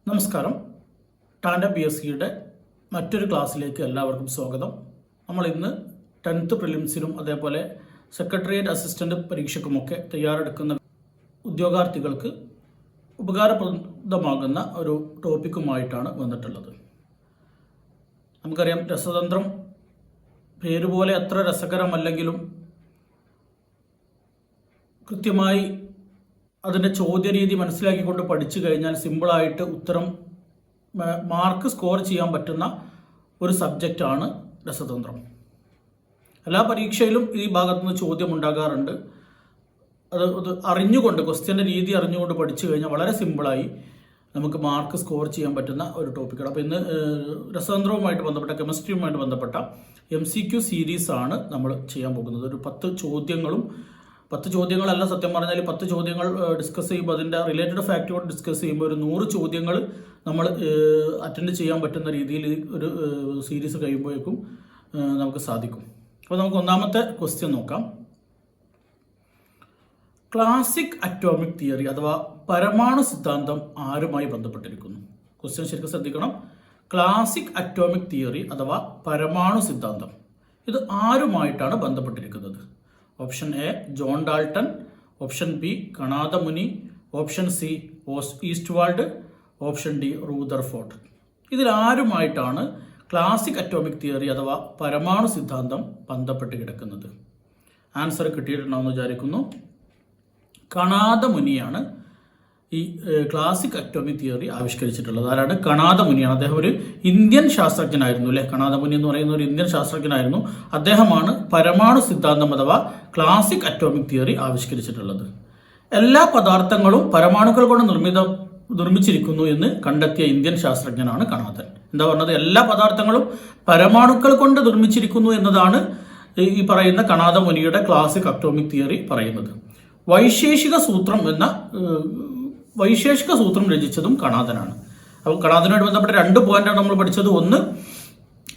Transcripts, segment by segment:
നമസ്കാരം. ടാൻഡ P S സിയുടെ മറ്റൊരു ക്ലാസ്സിലേക്ക് എല്ലാവർക്കും സ്വാഗതം. നമ്മൾ ഇന്ന് 10th പ്രിലിംസിനും അതേപോലെ സെക്രട്ടേറിയറ്റ് അസിസ്റ്റന്റ് പരീക്ഷയ്ക്കുമൊക്കെ തയ്യാറെടുക്കുന്ന ഉദ്യോഗാർത്ഥികൾക്ക് ഉപകാരപ്രദമാകുന്ന ഒരു ടോപ്പിക്കുമായിട്ടാണ് വന്നിട്ടുള്ളത്. നമുക്കറിയാം, രസതന്ത്രം പേരുപോലെ അത്ര രസകരമല്ലെങ്കിലും കൃത്യമായി അതിൻ്റെ ചോദ്യരീതി മനസ്സിലാക്കിക്കൊണ്ട് പഠിച്ചു കഴിഞ്ഞാൽ സിമ്പിളായിട്ട് ഉത്തരം മാർക്ക് സ്കോർ ചെയ്യാൻ പറ്റുന്ന ഒരു സബ്ജക്റ്റാണ് രസതന്ത്രം. എല്ലാ പരീക്ഷയിലും ഈ ഭാഗത്തുനിന്ന് ചോദ്യം ഉണ്ടാകാറുണ്ട്. അത് അറിഞ്ഞുകൊണ്ട്, ക്വസ്റ്റ്യൻ്റെ രീതി അറിഞ്ഞുകൊണ്ട് പഠിച്ചു കഴിഞ്ഞാൽ വളരെ സിമ്പിളായി നമുക്ക് മാർക്ക് സ്കോർ ചെയ്യാൻ പറ്റുന്ന ഒരു ടോപ്പിക്കാണ്. അപ്പോൾ ഇന്ന് രസതന്ത്രവുമായിട്ട് ബന്ധപ്പെട്ട, കെമിസ്ട്രിയുമായിട്ട് ബന്ധപ്പെട്ട MCQ സീരീസാണ് നമ്മൾ ചെയ്യാൻ പോകുന്നത്. ഒരു 10 ചോദ്യങ്ങളല്ല, സത്യം പറഞ്ഞാൽ 10 ചോദ്യങ്ങൾ ഡിസ്കസ് ചെയ്യുമ്പോൾ അതിൻ്റെ റിലേറ്റഡ് ഫാക്ടോട് ഡിസ്കസ് ചെയ്യുമ്പോൾ ഒരു 100 ചോദ്യങ്ങൾ നമ്മൾ അറ്റൻഡ് ചെയ്യാൻ പറ്റുന്ന രീതിയിൽ ഒരു സീരീസ് കഴിയുമ്പോഴേക്കും നമുക്ക് സാധിക്കും. അപ്പോൾ നമുക്ക് ഒന്നാമത്തെ ക്വസ്റ്റ്യൻ നോക്കാം. ക്ലാസിക് അറ്റോമിക് തിയറി അഥവാ പരമാണു സിദ്ധാന്തം ആരുമായി ബന്ധപ്പെട്ടിരിക്കുന്നു? ക്വസ്റ്റ്യൻ ശരിക്കും ശ്രദ്ധിക്കണം. ക്ലാസിക് അറ്റോമിക് തിയറി അഥവാ പരമാണു സിദ്ധാന്തം ഇത് ആരുമായിട്ടാണ് ബന്ധപ്പെട്ടിരിക്കുന്നത്? Option A John Dalton, option B Kanadamuni, option C Ostwald, option D Rutherford. ഇതിൽ ആരുമായിട്ടാണ് ക്ലാസിക് അറ്റോമിക് തിയറി അഥവാ പരമാണു സിദ്ധാന്തം ബന്ധപ്പെട്ട് കിടക്കുന്നത്? ആൻസർ കിട്ടിയിട്ടുണ്ടാവുമെന്ന് വിചാരിക്കുന്നു. കണാദമുനിയാണ് ഈ ക്ലാസിക് അറ്റോമിക് തിയറി ആവിഷ്കരിച്ചിട്ടുള്ളത്. ആരാണ്? കണാദമുനിയാണ്. അദ്ദേഹം ഒരു ഇന്ത്യൻ ശാസ്ത്രജ്ഞനായിരുന്നു അല്ലേ. കണാദമുനി എന്ന് പറയുന്ന ഒരു ഇന്ത്യൻ ശാസ്ത്രജ്ഞനായിരുന്നു. അദ്ദേഹമാണ് പരമാണു സിദ്ധാന്തം അഥവാ ക്ലാസിക് അറ്റോമിക് തിയറി ആവിഷ്കരിച്ചിട്ടുള്ളത്. എല്ലാ പദാർത്ഥങ്ങളും പരമാണുക്കൾ കൊണ്ട് നിർമ്മിച്ചിരിക്കുന്നു എന്ന് കണ്ടെത്തിയ ഇന്ത്യൻ ശാസ്ത്രജ്ഞനാണ് കണാദൻ. എന്താ പറഞ്ഞത്? എല്ലാ പദാർത്ഥങ്ങളും പരമാണുക്കൾ കൊണ്ട് നിർമ്മിച്ചിരിക്കുന്നു എന്നതാണ് ഈ പറയുന്ന കണാദമുനിയുടെ ക്ലാസിക് അറ്റോമിക് തിയറി പറയുന്നത്. വൈശേഷിക സൂത്രം രചിച്ചതും കണാദനാണ്. അപ്പോൾ കണാദനുമായിട്ട് ബന്ധപ്പെട്ട 2 പോയിന്റാണ് നമ്മൾ പഠിച്ചത്. ഒന്ന്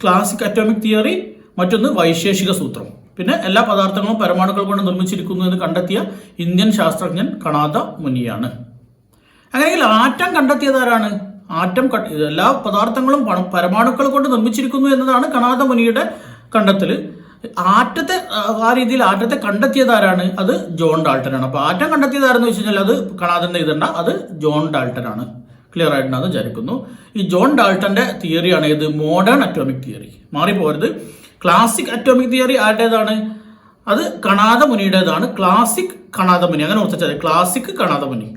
ക്ലാസിക് അറ്റോമിക് തിയറി, മറ്റൊന്ന് വൈശേഷിക സൂത്രം. പിന്നെ എല്ലാ പദാർത്ഥങ്ങളും പരമാണുക്കൾ കൊണ്ട് നിർമ്മിച്ചിരിക്കുന്നു എന്ന് കണ്ടെത്തിയ ഇന്ത്യൻ ശാസ്ത്രജ്ഞൻ കണാദമുനിയാണ്. അങ്ങനെയെങ്കിൽ ആറ്റം കണ്ടെത്തിയത് ആരാണ്? എല്ലാ പദാർത്ഥങ്ങളും പരമാണുക്കൾ കൊണ്ട് നിർമ്മിച്ചിരിക്കുന്നു എന്നതാണ് കണാദമുനിയുടെ കണ്ടെത്തൽ. ആ രീതിയിൽ ആറ്റത്തെ കണ്ടെത്തിയത് ആരാണ്? അത് ജോൺ ഡാൾട്ടൺ ആണ്. അപ്പോൾ ആറ്റം കണ്ടെത്തിയത് ആരെന്ന് വെച്ച് കഴിഞ്ഞാൽ അത് കണാദന്റെ എഴുതണ്ട, അത് ജോൺ ഡാൾട്ടൺ ആണ്. ക്ലിയർ ആയിട്ടുണ്ടെന്ന് വിചാരിക്കുന്നു. ഈ ജോൺ ഡാൾട്ടന്റെ തിയറിയാണ് ഇത് മോഡേൺ അറ്റോമിക് തിയറി. മാറിപ്പോരുത്. ക്ലാസിക് അറ്റോമിക് തിയറി ആരുടേതാണ്? അത് കണാദമുനിയുടേതാണ്. ക്ലാസിക് കണാദമുനി, അങ്ങനെ ഓർത്തിച്ചാൽ classic Kanadamuni.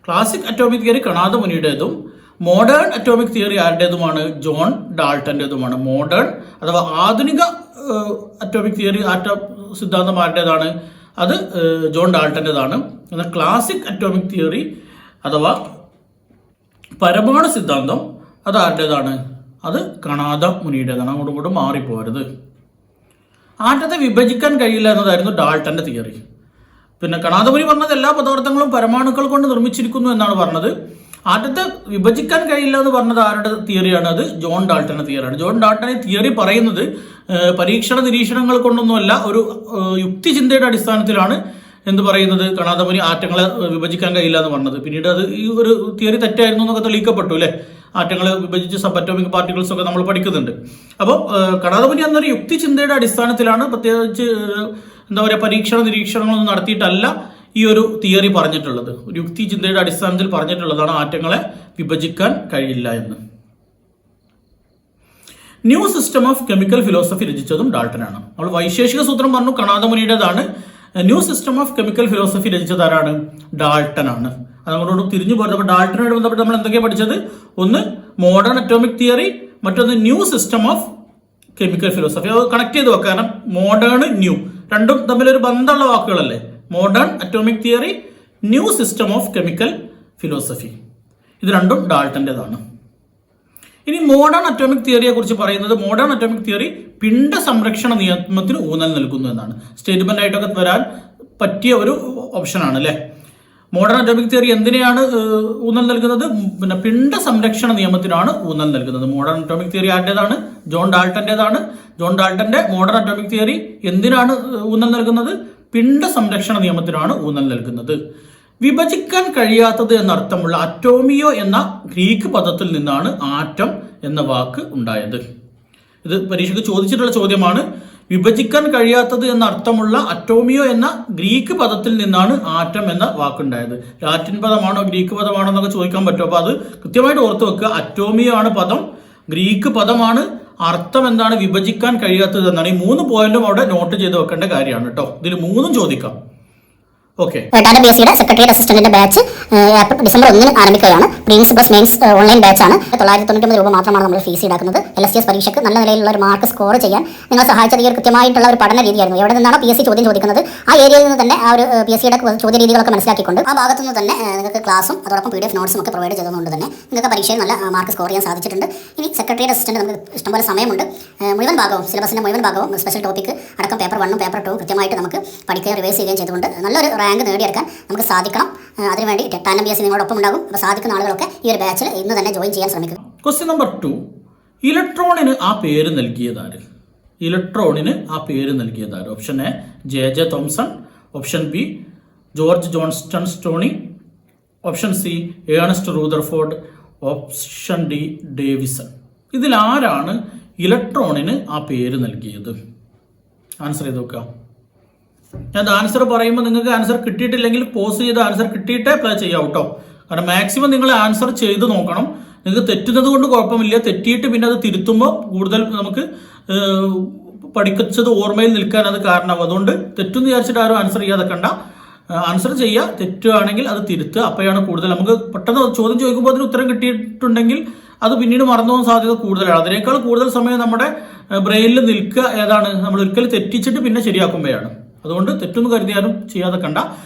Classic atomic theory കണാദമുനിയുടേതും മോഡേൺ അറ്റോമിക് തിയറി ആരുടേതുമാണ്? ജോൺ ഡാൾട്ടൻ്റെതുമാണ്. മോഡേൺ അഥവാ ആധുനിക അറ്റോമിക് തിയറി, സിദ്ധാന്തം ആരുടേതാണ്? അത് ജോൺ ഡാൾട്ടൻ്റെതാണ്. എന്നാൽ ക്ലാസിക് അറ്റോമിക് തിയറി അഥവാ പരമാണു സിദ്ധാന്തം അത് ആരുടേതാണ്? അത് കണാദമുനിയുടേതാണ്. അങ്ങോട്ടും മാറിപ്പോരുത്. ആറ്റത്തെ വിഭജിക്കാൻ കഴിയില്ല എന്നതായിരുന്നു ഡാൾട്ടന്റെ തിയറി. പിന്നെ കണാദമുനി പറഞ്ഞത് എല്ലാ പദാർത്ഥങ്ങളും പരമാണുക്കൾ കൊണ്ട് നിർമ്മിച്ചിരിക്കുന്നു എന്നാണ് പറഞ്ഞത്. ആറ്റത്തെ വിഭജിക്കാൻ കഴിയില്ല എന്ന് പറഞ്ഞത് ആരുടെ തിയറിയാണ്? അത് ജോൺ ഡാൾട്ടന്റെ തിയറിയാണ്. ജോൺ ഡാൾട്ടൻ ഈ തിയറി പറയുന്നത് പരീക്ഷണ നിരീക്ഷണങ്ങൾ കൊണ്ടൊന്നുമല്ല, ഒരു യുക്തിചിന്തയുടെ അടിസ്ഥാനത്തിലാണ് എന്ത് പറയുന്നത്? കണാദമുനി ആറ്റങ്ങളെ വിഭജിക്കാൻ കഴിയില്ല എന്ന് പറഞ്ഞത്. പിന്നീട് അത് ഈ ഒരു തിയറി തെറ്റായിരുന്നു എന്നൊക്കെ തെളിയിക്കപ്പെട്ടു അല്ലേ. ആറ്റങ്ങളെ വിഭജിച്ച് സബ് അറ്റോമിക് പാർട്ടിക്കിൾസ് ഒക്കെ നമ്മൾ പഠിക്കുന്നുണ്ട്. അപ്പോൾ കണാദമുനി എന്നൊരു യുക്തിചിന്തയുടെ അടിസ്ഥാനത്തിലാണ്, പ്രത്യേകിച്ച് എന്താ പറയുക, പരീക്ഷണ നിരീക്ഷണങ്ങളൊന്നും നടത്തിയിട്ടല്ല ഈ ഒരു തിയറി പറഞ്ഞിട്ടുള്ളത്. ഒരു യുക്തി ചിന്തയുടെ അടിസ്ഥാനത്തിൽ പറഞ്ഞിട്ടുള്ളതാണ് ആറ്റങ്ങളെ വിഭജിക്കാൻ കഴിയില്ല എന്ന്. New system of chemical philosophy രചിച്ചതും ഡാൾട്ടനാണ്. നമ്മൾ വൈശേഷിക സൂത്രം പറഞ്ഞു, കണാദമുനിയുടേതാണ്. New system of chemical philosophy രചിച്ചത് ആരാണ്? ഡാൾട്ടനാണ്. അതുകൊണ്ടോട് തിരിഞ്ഞു പോയത്. അപ്പോൾ ഡാൾട്ടനുമായിട്ട് ബന്ധപ്പെട്ട് നമ്മൾ എന്തൊക്കെയാണ് പഠിച്ചത്? ഒന്ന് മോഡേൺ അറ്റോമിക് തിയറി, മറ്റൊന്ന് new system of chemical philosophy. അത് കണക്ട് ചെയ്ത് വെക്കുക. കാരണം മോഡേൺ, ന്യൂ രണ്ടും തമ്മിലൊരു ബന്ധമുള്ള വാക്കുകളല്ലേ. Modern atomic theory, new system of chemical philosophy, ഇത് രണ്ടും ഡാൾട്ടൻ്റെതാണ്. ഇനി മോഡേൺ അറ്റോമിക് തിയറിയെ കുറിച്ച് പറയുന്നത്, മോഡേൺ അറ്റോമിക് തിയറി പിണ്ഡ സംരക്ഷണ നിയമത്തിന് ഊന്നൽ നൽകുന്നു എന്നാണ്. സ്റ്റേറ്റ്മെന്റ് ആയിട്ടൊക്കെ വരാൻ പറ്റിയ ഒരു ഓപ്ഷനാണ് അല്ലേ. മോഡേൺ അറ്റോമിക് തിയറി എന്തിനെയാണ് ഊന്നൽ നൽകുന്നത്? പിന്നെ പിണ്ഡ സംരക്ഷണ നിയമത്തിനാണ് ഊന്നൽ നൽകുന്നത്. മോഡേൺ അറ്റോമിക് തിയറി ആരുടേതാണ്? ജോൺ ഡാൾട്ടൻ്റെതാണ്. ജോൺ ഡാൾട്ടന്റെ മോഡേൺ അറ്റോമിക് തിയറി എന്തിനാണ് ഊന്നൽ നൽകുന്നത്? പിണ്ഡ സംരക്ഷണ നിയമത്തിനാണ് ഊന്നൽ നൽകുന്നത്. വിഭജിക്കാൻ കഴിയാത്തത് എന്നർത്ഥമുള്ള അറ്റോമിയോ എന്ന ഗ്രീക്ക് പദത്തിൽ നിന്നാണ് ആറ്റം എന്ന വാക്ക് ഉണ്ടായത്. ഇത് പരീക്ഷയ്ക്ക് ചോദിച്ചിട്ടുള്ള ചോദ്യമാണ്. വിഭജിക്കാൻ കഴിയാത്തത് എന്ന അർത്ഥമുള്ള അറ്റോമിയോ എന്ന ഗ്രീക്ക് പദത്തിൽ നിന്നാണ് ആറ്റം എന്ന വാക്കുണ്ടായത്. ലാറ്റിൻ പദമാണോ ഗ്രീക്ക് പദമാണോ എന്നൊക്കെ ചോദിക്കാൻ പറ്റും. അപ്പോൾ അത് കൃത്യമായിട്ട് ഓർത്ത് വെക്കുക. അറ്റോമിയോ ആണ് പദം, ഗ്രീക്ക് പദമാണ്, അർത്ഥം എന്താണ്, വിഭജിക്കാൻ കഴിയാത്തത് എന്നാണ്. ഈ 3 പോയിന്റും അവിടെ നോട്ട് ചെയ്ത് വെക്കേണ്ട കാര്യമാണ് കേട്ടോ. ഇതിൽ 3 ചോദിക്കാം. ഓക്കെ, ടാറ്റ BSCയുടെ സെക്രട്ടേറിയറ്റ് അസിസ്റ്റന്റിന്റെ ബാച്ച് ഡിസംബർ 1 ആരംഭിക്കുകയാണ്. പ്രീലിംസ് പ്ലസ് മെയിൻസ് ഓൺലൈൻ ബാച്ചാണ്. 999 രൂപ മാത്രമാണ് നമ്മൾ ഫീസ് ഈടാക്കുന്നത്. LSTS പരീക്ഷയ്ക്ക് നല്ല നിലയിലുള്ള ഒരു മാർക്ക് സ്കോർ ചെയ്യാൻ നിങ്ങൾ സഹായിച്ചത് ഈ ഒരു കൃത്യമായിട്ടുള്ള ഒരു പഠന രീതിയായിരുന്നു. എവിടെ നിന്നാണോ PSC ചോദ്യം ചോദിക്കുന്നത് ആ ഏരിയയിൽ നിന്ന് തന്നെ ആ ഒരു PSCയുടെ ചോദ്യ രീതികളൊക്കെ മനസ്സിലാക്കിക്കൊണ്ട് ആ ഭാഗത്തു നിന്ന് തന്നെ നിങ്ങൾക്ക് ക്ലാസും അതോടൊപ്പം PDF നോട്ട്സും ഒക്കെ പ്രൊവൈഡ് ചെയ്തതുകൊണ്ട് തന്നെ നിങ്ങൾക്ക് പരീക്ഷയിൽ നല്ല മാർക്ക് സ്കോർ ചെയ്യാൻ സാധിച്ചിട്ടുണ്ട്. ഇനി സെക്രട്ടേറിയറ്റ് അസിസ്റ്റന്റ് നമുക്ക് ഇഷ്ടംപോലെ സമയമുണ്ട്. മുഴുവൻ ഭാഗവും സിലബസിന്റെ മുഴുവൻ ഭാഗവും സ്പെഷ്യൽ ടോപ്പിക് അടക്കം പേപ്പർ 1ഉം പേപ്പർ 2ഉം കൃത്യമായിട്ട് നമുക്ക് പഠിക്കുകയും റിവൈസ് ചെയ്യുകയും ചെയ്തുകൊണ്ട് നല്ലൊരു റാങ്ക് നേടിയെടുക്കാൻ നമുക്ക് സാധിക്കണം. അതിനുവേണ്ടി ടാറ്റ BSC നിങ്ങളോടൊപ്പം ഉണ്ടാകും. അപ്പോൾ സാധിക്കുന്ന ആളുകളൊക്കെ ഈ ഒരു ബാച്ചിൽ ഇന്ന് തന്നെ ജോയിൻ ചെയ്യാൻ ശ്രമിക്കുക. ക്വസ്റ്റ്യൻ നമ്പർ 2, ഇലക്ട്രോണിന് ആ പേര് നൽകിയതാര്? ഇലക്ട്രോണിന് ആ പേര് നൽകിയതാര്? Option A JJ Thomson, option B George Johnstone Stoney, option C Ernest Rutherford, option D Davisson. ഇതിൽ ആരാണ് ഇലക്ട്രോണിന് ആ പേര് നൽകിയത്? ആൻസർ ചെയ്ത് നോക്കാം. ഞാൻ ആൻസർ പറയുമ്പോൾ നിങ്ങൾക്ക് ആൻസർ കിട്ടിയിട്ടില്ലെങ്കിൽ പോസ് ചെയ്ത് ആൻസർ കിട്ടിയിട്ടേ അപ്ലൈ ചെയ്യാം കേട്ടോ. കാരണം മാക്സിമം നിങ്ങൾ ആൻസർ ചെയ്ത് നോക്കണം. നിങ്ങൾക്ക് തെറ്റുന്നത് കൊണ്ട് കുഴപ്പമില്ല. തെറ്റിയിട്ട് പിന്നെ അത് തിരുത്തുമ്പോൾ കൂടുതൽ നമുക്ക് പഠിച്ചത് ഓർമ്മയിൽ നിൽക്കാൻ അത് കാരണമാകും. അതുകൊണ്ട് തെറ്റെന്ന് വിചാരിച്ചിട്ട് ആരും ആൻസർ ചെയ്യാതെ കണ്ട ആൻസർ ചെയ്യുക. തെറ്റുകയാണെങ്കിൽ അത് തിരുത്തുക. അപ്പോഴാണ് കൂടുതൽ നമുക്ക് പെട്ടെന്ന് ചോദ്യം ചോദിക്കുമ്പോൾ അതിന് ഉത്തരം കിട്ടിയിട്ടുണ്ടെങ്കിൽ അത് പിന്നീട് മറന്നു പോകാൻ സാധ്യത കൂടുതലാണ്. അതിനേക്കാൾ കൂടുതൽ സമയം നമ്മുടെ ബ്രെയിനിൽ നിൽക്കുക ഏതാണ്, നമ്മൾ ഒരിക്കലും തെറ്റിച്ചിട്ട് പിന്നെ ശരിയാക്കുമ്പോഴാണ്. അതുകൊണ്ട് തെറ്റൊന്നും കരുതിയാലും ചെയ്യാതെ കണ്ട.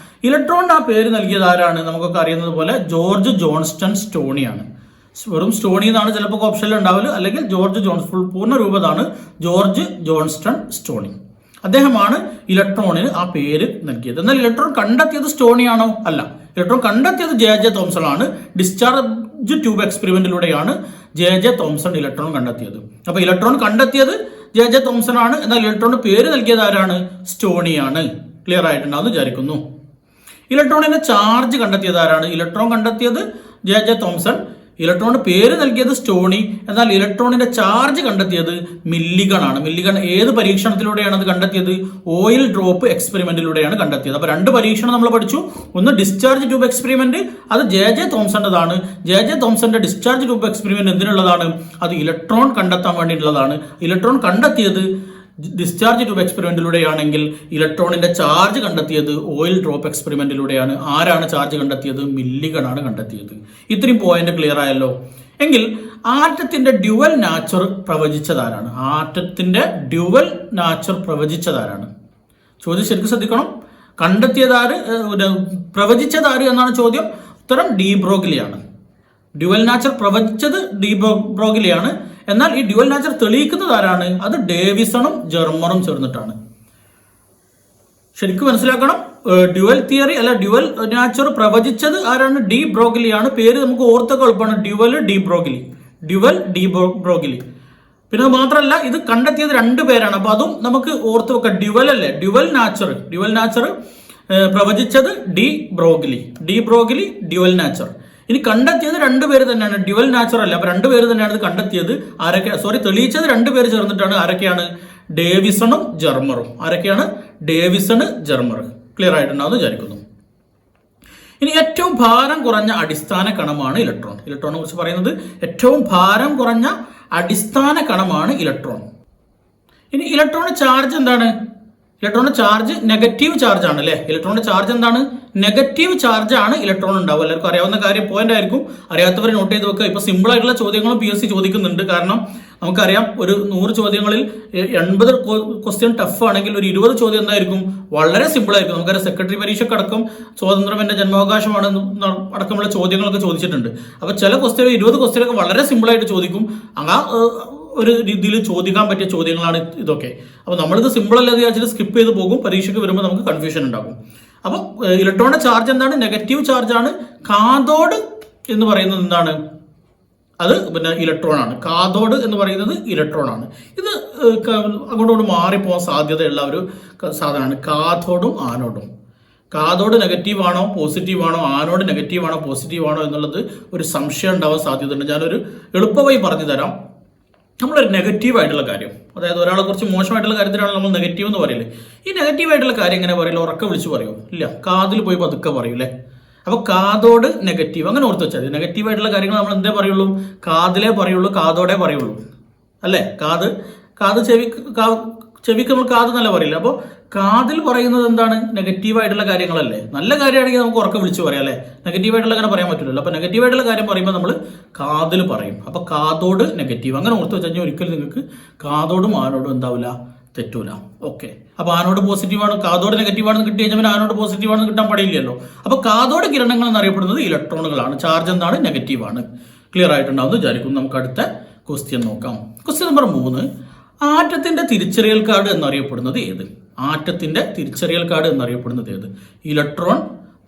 ഇലക്ട്രോണിന് ആ പേര് നൽകിയത് ആരാണ്? നമുക്കൊക്കെ അറിയുന്നത് പോലെ ജോർജ് ജോൺസ്റ്റൺ സ്റ്റോണിയാണ്. വെറും സ്റ്റോണി എന്നാണ് ചിലപ്പോൾ ഓപ്ഷനിൽ ഉണ്ടാവില്ല, അല്ലെങ്കിൽ ജോർജ് പൂർണ്ണ രൂപതാണ് ജോർജ് ജോൺസ്റ്റൺ സ്റ്റോണി. അദ്ദേഹമാണ് ഇലക്ട്രോണിന് ആ പേര് നൽകിയത്. എന്നാൽ ഇലക്ട്രോൺ കണ്ടെത്തിയത് സ്റ്റോണിയാണോ? അല്ല. ഇലക്ട്രോൺ കണ്ടെത്തിയത് JJ തോംസൺ ആണ്. ഡിസ്ചാർജ് ട്യൂബ് എക്സ്പെരിമെന്റിലൂടെയാണ് JJ തോംസൺ ഇലക്ട്രോൺ കണ്ടെത്തിയത്. അപ്പോൾ ഇലക്ട്രോൺ കണ്ടെത്തിയത് JJ തോംസൺ ആണ്. എന്നാൽ ഇലക്ട്രോണിന് പേര് നൽകിയത് ആരാണ്? സ്റ്റോണിയാണ്. ക്ലിയർ ആയിട്ടുണ്ടാവും വിചാരിക്കുന്നു. ഇലക്ട്രോണിന്റെ ചാർജ് കണ്ടെത്തിയത് ആരാണ്? ഇലക്ട്രോൺ കണ്ടെത്തിയത് JJ തോംസൺ, ഇലക്ട്രോണിന് പേര് നൽകിയത് സ്റ്റോണി. എന്നാൽ ഇലക്ട്രോണിന്റെ ചാർജ് കണ്ടെത്തിയത് മില്ലിഗൺ ആണ്. മില്ലിഗൺ ഏത് പരീക്ഷണത്തിലൂടെയാണ് അത് കണ്ടെത്തിയത്? ഓയിൽ ഡ്രോപ്പ് എക്സ്പെരിമെന്റിലൂടെയാണ് കണ്ടെത്തിയത്. അപ്പോൾ 2 പരീക്ഷണം നമ്മൾ പഠിച്ചു. ഒന്ന് ഡിസ്ചാർജ് ട്യൂബ് എക്സ്പെരിമെന്റ്, അത് JJ തോംസന്റേതാണ്. JJ തോംസന്റെ ഡിസ്ചാർജ് ട്യൂബ് എക്സ്പെരിമെന്റ് എന്തിനുള്ളതാണ്? അത് ഇലക്ട്രോൺ കണ്ടെത്താൻ വേണ്ടിയിട്ടുള്ളതാണ്. ഇലക്ട്രോൺ കണ്ടെത്തിയത് ഡിസ്ചാർജ് ട്യൂബ് എക്സ്പെരിമെന്റിലൂടെയാണെങ്കിൽ ഇലക്ട്രോണിന്റെ ചാർജ് കണ്ടെത്തിയത് ഓയിൽ ഡ്രോപ്പ് എക്സ്പെരിമെന്റിലൂടെയാണ്. ആരാണ് ചാർജ് കണ്ടെത്തിയത്? മില്ലിഗൺ ആണ് കണ്ടെത്തിയത്. ഇത്രയും പോയിന്റ് ക്ലിയർ ആയല്ലോ. എങ്കിൽ ആറ്റത്തിന്റെ ഡ്യുവൽ നാച്ചർ പ്രവചിച്ചതാരാണ്? ആറ്റത്തിന്റെ ഡ്യുവൽ നാച്ചർ പ്രവചിച്ചതാരാണ്? ചോദ്യം ശരിക്കും ശ്രദ്ധിക്കണം. കണ്ടെത്തിയതാര്, പ്രവചിച്ചതാര് എന്നാണ് ചോദ്യം. ഉത്തരം ഡി ബ്രോഗ്ലിയാണ്. ഡ്യുവൽ നാച്ചർ പ്രവചിച്ചത് ഡി ബ്രോഗ്ലിയാണ്. എന്നാൽ ഈ ഡ്യുവൽ നാച്ചർ തെളിയിക്കുന്നത് ആരാണ്? അത് ഡേവിസണും ജെർമറും ചേർന്നിട്ടാണ്. ശരിക്കും മനസ്സിലാക്കണം. ഡ്യുവൽ തിയറി അല്ല ഡ്യുവൽ നാച്ചർ പ്രവചിച്ചത് ആരാണ്? ഡി ബ്രോഗ്ലിയാണ്. പേര് നമുക്ക് ഓർത്തൊക്കെ എളുപ്പമാണ്. Dual D Broglie. പിന്നെ അത് മാത്രമല്ല, ഇത് കണ്ടെത്തിയത് 2 പേരാണ്. അപ്പൊ അതും നമുക്ക് ഓർത്ത് വെക്കാം. ഡ്യുവൽ അല്ലേ, ഡ്യുവൽ നാച്ചർ പ്രവചിച്ചത് ഡി ബ്രോഗ്ലി, ഡ്യുവൽ നാച്ചർ. ഇനി കണ്ടെത്തിയത് 2 പേര് തന്നെയാണ്. ഡ്യുവൽ നാച്ചർ അല്ല, അപ്പൊ 2 പേര് തന്നെയാണ് ഇത് കണ്ടെത്തിയത്. തെളിയിച്ചത് 2 പേര് ചേർന്നിട്ടാണ്. ആരൊക്കെയാണ്? ഡേവിസണും ജെർമറും. ആരൊക്കെയാണ്? Davisson, Germer. ക്ലിയർ ആയിട്ടുണ്ടാവും വിചാരിക്കുന്നു. ഇനി ഏറ്റവും ഭാരം കുറഞ്ഞ അടിസ്ഥാന കണമാണ് ഇലക്ട്രോൺ. ഇലക്ട്രോണിനെ കുറിച്ച് പറയുന്നത് ഏറ്റവും ഭാരം കുറഞ്ഞ അടിസ്ഥാന കണമാണ് ഇലക്ട്രോൺ. ഇനി ഇലക്ട്രോണിന്റെ ചാർജ് എന്താണ്? ഇലക്ട്രോണിന്റെ ചാർജ് നെഗറ്റീവ് ചാർജ് ആണ് അല്ലേ? ഇലക്ട്രോണിന്റെ ചാർജ് എന്താണ്? നെഗറ്റീവ് ചാർജ് ആണ് ഇലക്ട്രോൺ ഉണ്ടാവും. എല്ലാവർക്കും അറിയാവുന്ന കാര്യം, പോയിന്റ് ആയിരിക്കും. അറിയാത്തവരെ നോട്ട് ചെയ്ത് വെക്കുക. ഇപ്പൊ സിമ്പിൾ ആയിട്ടുള്ള ചോദ്യങ്ങളും PSC ചോദിക്കുന്നുണ്ട്. കാരണം നമുക്കറിയാം, ഒരു 100 ചോദ്യങ്ങളിൽ 80 ക്വസ്റ്റ്യൻ ടഫ് ആണെങ്കിൽ ഒരു 20 ചോദ്യം എന്തായിരിക്കും? വളരെ സിമ്പിൾ ആയിരിക്കും. നമുക്കറിയാം, സെക്രട്ടറി പരീക്ഷക്കടക്കം സ്വാതന്ത്ര്യം എന്റെ ജന്മാവകാശമാണ് അടക്കമുള്ള ചോദ്യങ്ങളൊക്കെ ചോദിച്ചിട്ടുണ്ട്. അപ്പൊ ചില 20 ക്വസ്റ്റ്യനൊക്കെ വളരെ സിമ്പിൾ ആയിട്ട് ചോദിക്കും. ഒരു രീതിയിൽ ചോദിക്കാൻ പറ്റിയ ചോദ്യങ്ങളാണ് ഇതൊക്കെ. അപ്പോൾ നമ്മളിത് സിമ്പിൾ അല്ലാതെ വിചാരിച്ചിട്ട് സ്കിപ്പ് ചെയ്ത് പോകും. പരീക്ഷയ്ക്ക് വരുമ്പോൾ നമുക്ക് കൺഫ്യൂഷൻ ഉണ്ടാകും. അപ്പോൾ ഇലക്ട്രോണിന്റെ ചാർജ് എന്താണ്? നെഗറ്റീവ് ചാർജ് ആണ്. കാഥോഡ് എന്ന് പറയുന്നത് എന്താണ്? അത് പിന്നെ ഇലക്ട്രോൺ ആണ്. കാഥോഡ് എന്ന് പറയുന്നത് ഇലക്ട്രോൺ ആണ്. ഇത് അങ്ങോട്ടും മാറിപ്പോകാൻ സാധ്യതയുള്ള ഒരു സാധനമാണ് കാഥോഡും ആനോഡും. കാഥോഡ് നെഗറ്റീവ് ആണോ പോസിറ്റീവ് ആണോ, ആനോഡ് നെഗറ്റീവ് ആണോ പോസിറ്റീവ് ആണോ എന്നുള്ളത് ഒരു സംശയം ഉണ്ടാവാൻ സാധ്യതയുണ്ട്. ഞാനൊരു എളുപ്പമായി പറഞ്ഞു തരാം. നമ്മളൊരു നെഗറ്റീവായിട്ടുള്ള കാര്യം, അതായത് ഒരാളെ കുറിച്ച് മോശമായിട്ടുള്ള കാര്യത്തിലാണ് നമ്മൾ നെഗറ്റീവ് എന്ന് പറയില്ലേ. ഈ നെഗറ്റീവായിട്ടുള്ള കാര്യം എങ്ങനെ പറയില്ല? ഉറക്കെ വിളിച്ച് പറയുമോ? ഇല്ല, കാതിൽ പോയി പതുക്കെ പറയൂലേ. അപ്പോൾ കാതോട് നെഗറ്റീവ് അങ്ങനെ ഓർത്ത് വെച്ചാൽ മതി. നെഗറ്റീവായിട്ടുള്ള കാര്യങ്ങൾ നമ്മൾ എന്തേ പറയുള്ളൂ? കാതിലേ പറയുള്ളൂ, കാതോടെ പറയുള്ളൂ അല്ലേ. കാത് ചെവിക്ക് നമ്മൾ കാത് എന്നല്ല പറയില്ല. അപ്പോൾ കാതിൽ പറയുന്നത് എന്താണ്? നെഗറ്റീവായിട്ടുള്ള കാര്യങ്ങളല്ലേ. നല്ല കാര്യമാണെങ്കിൽ നമുക്ക് ഉറക്കെ വിളിച്ച് പറയാം അല്ലേ. നെഗറ്റീവായിട്ടുള്ള അങ്ങനെ പറയാൻ പറ്റില്ലല്ലോ. അപ്പോൾ നെഗറ്റീവായിട്ടുള്ള കാര്യം പറയുമ്പോൾ നമ്മൾ കാതിൽ പറയും. അപ്പോൾ കാതോട് നെഗറ്റീവ് അങ്ങനെ ഓർത്ത് വെച്ചാൽ ഒരിക്കലും നിങ്ങൾക്ക് കാതോടും ആനോടും എന്താവില്ല, തെറ്റൂല. ഓക്കെ. അപ്പോൾ ആനോട് പോസിറ്റീവാണ്, കാതോട് നെഗറ്റീവാണെന്ന് കിട്ടി കഴിഞ്ഞാൽ ആനോട് പോസിറ്റീവാണെന്ന് കിട്ടാൻ പാടില്ലല്ലോ. അപ്പോൾ കാതോട് കിരണങ്ങൾ എന്നറിയപ്പെടുന്നത് ഇലക്ട്രോണുകളാണ്. ചാർജ് എന്താണ്? നെഗറ്റീവാണ്. ക്ലിയർ ആയിട്ടുണ്ടാവും വിചാരിക്കുന്നു. നമുക്ക് അടുത്ത ക്വസ്റ്റ്യൻ നോക്കാം. Question number 3. ആറ്റത്തിന്റെ തിരിച്ചറിയൽ കാർഡ് എന്നറിയപ്പെടുന്നത് ഏത്? ആറ്റത്തിന്റെ തിരിച്ചറിയൽ കാർഡ് എന്നറിയപ്പെടുന്നത് ഏത്? Electron,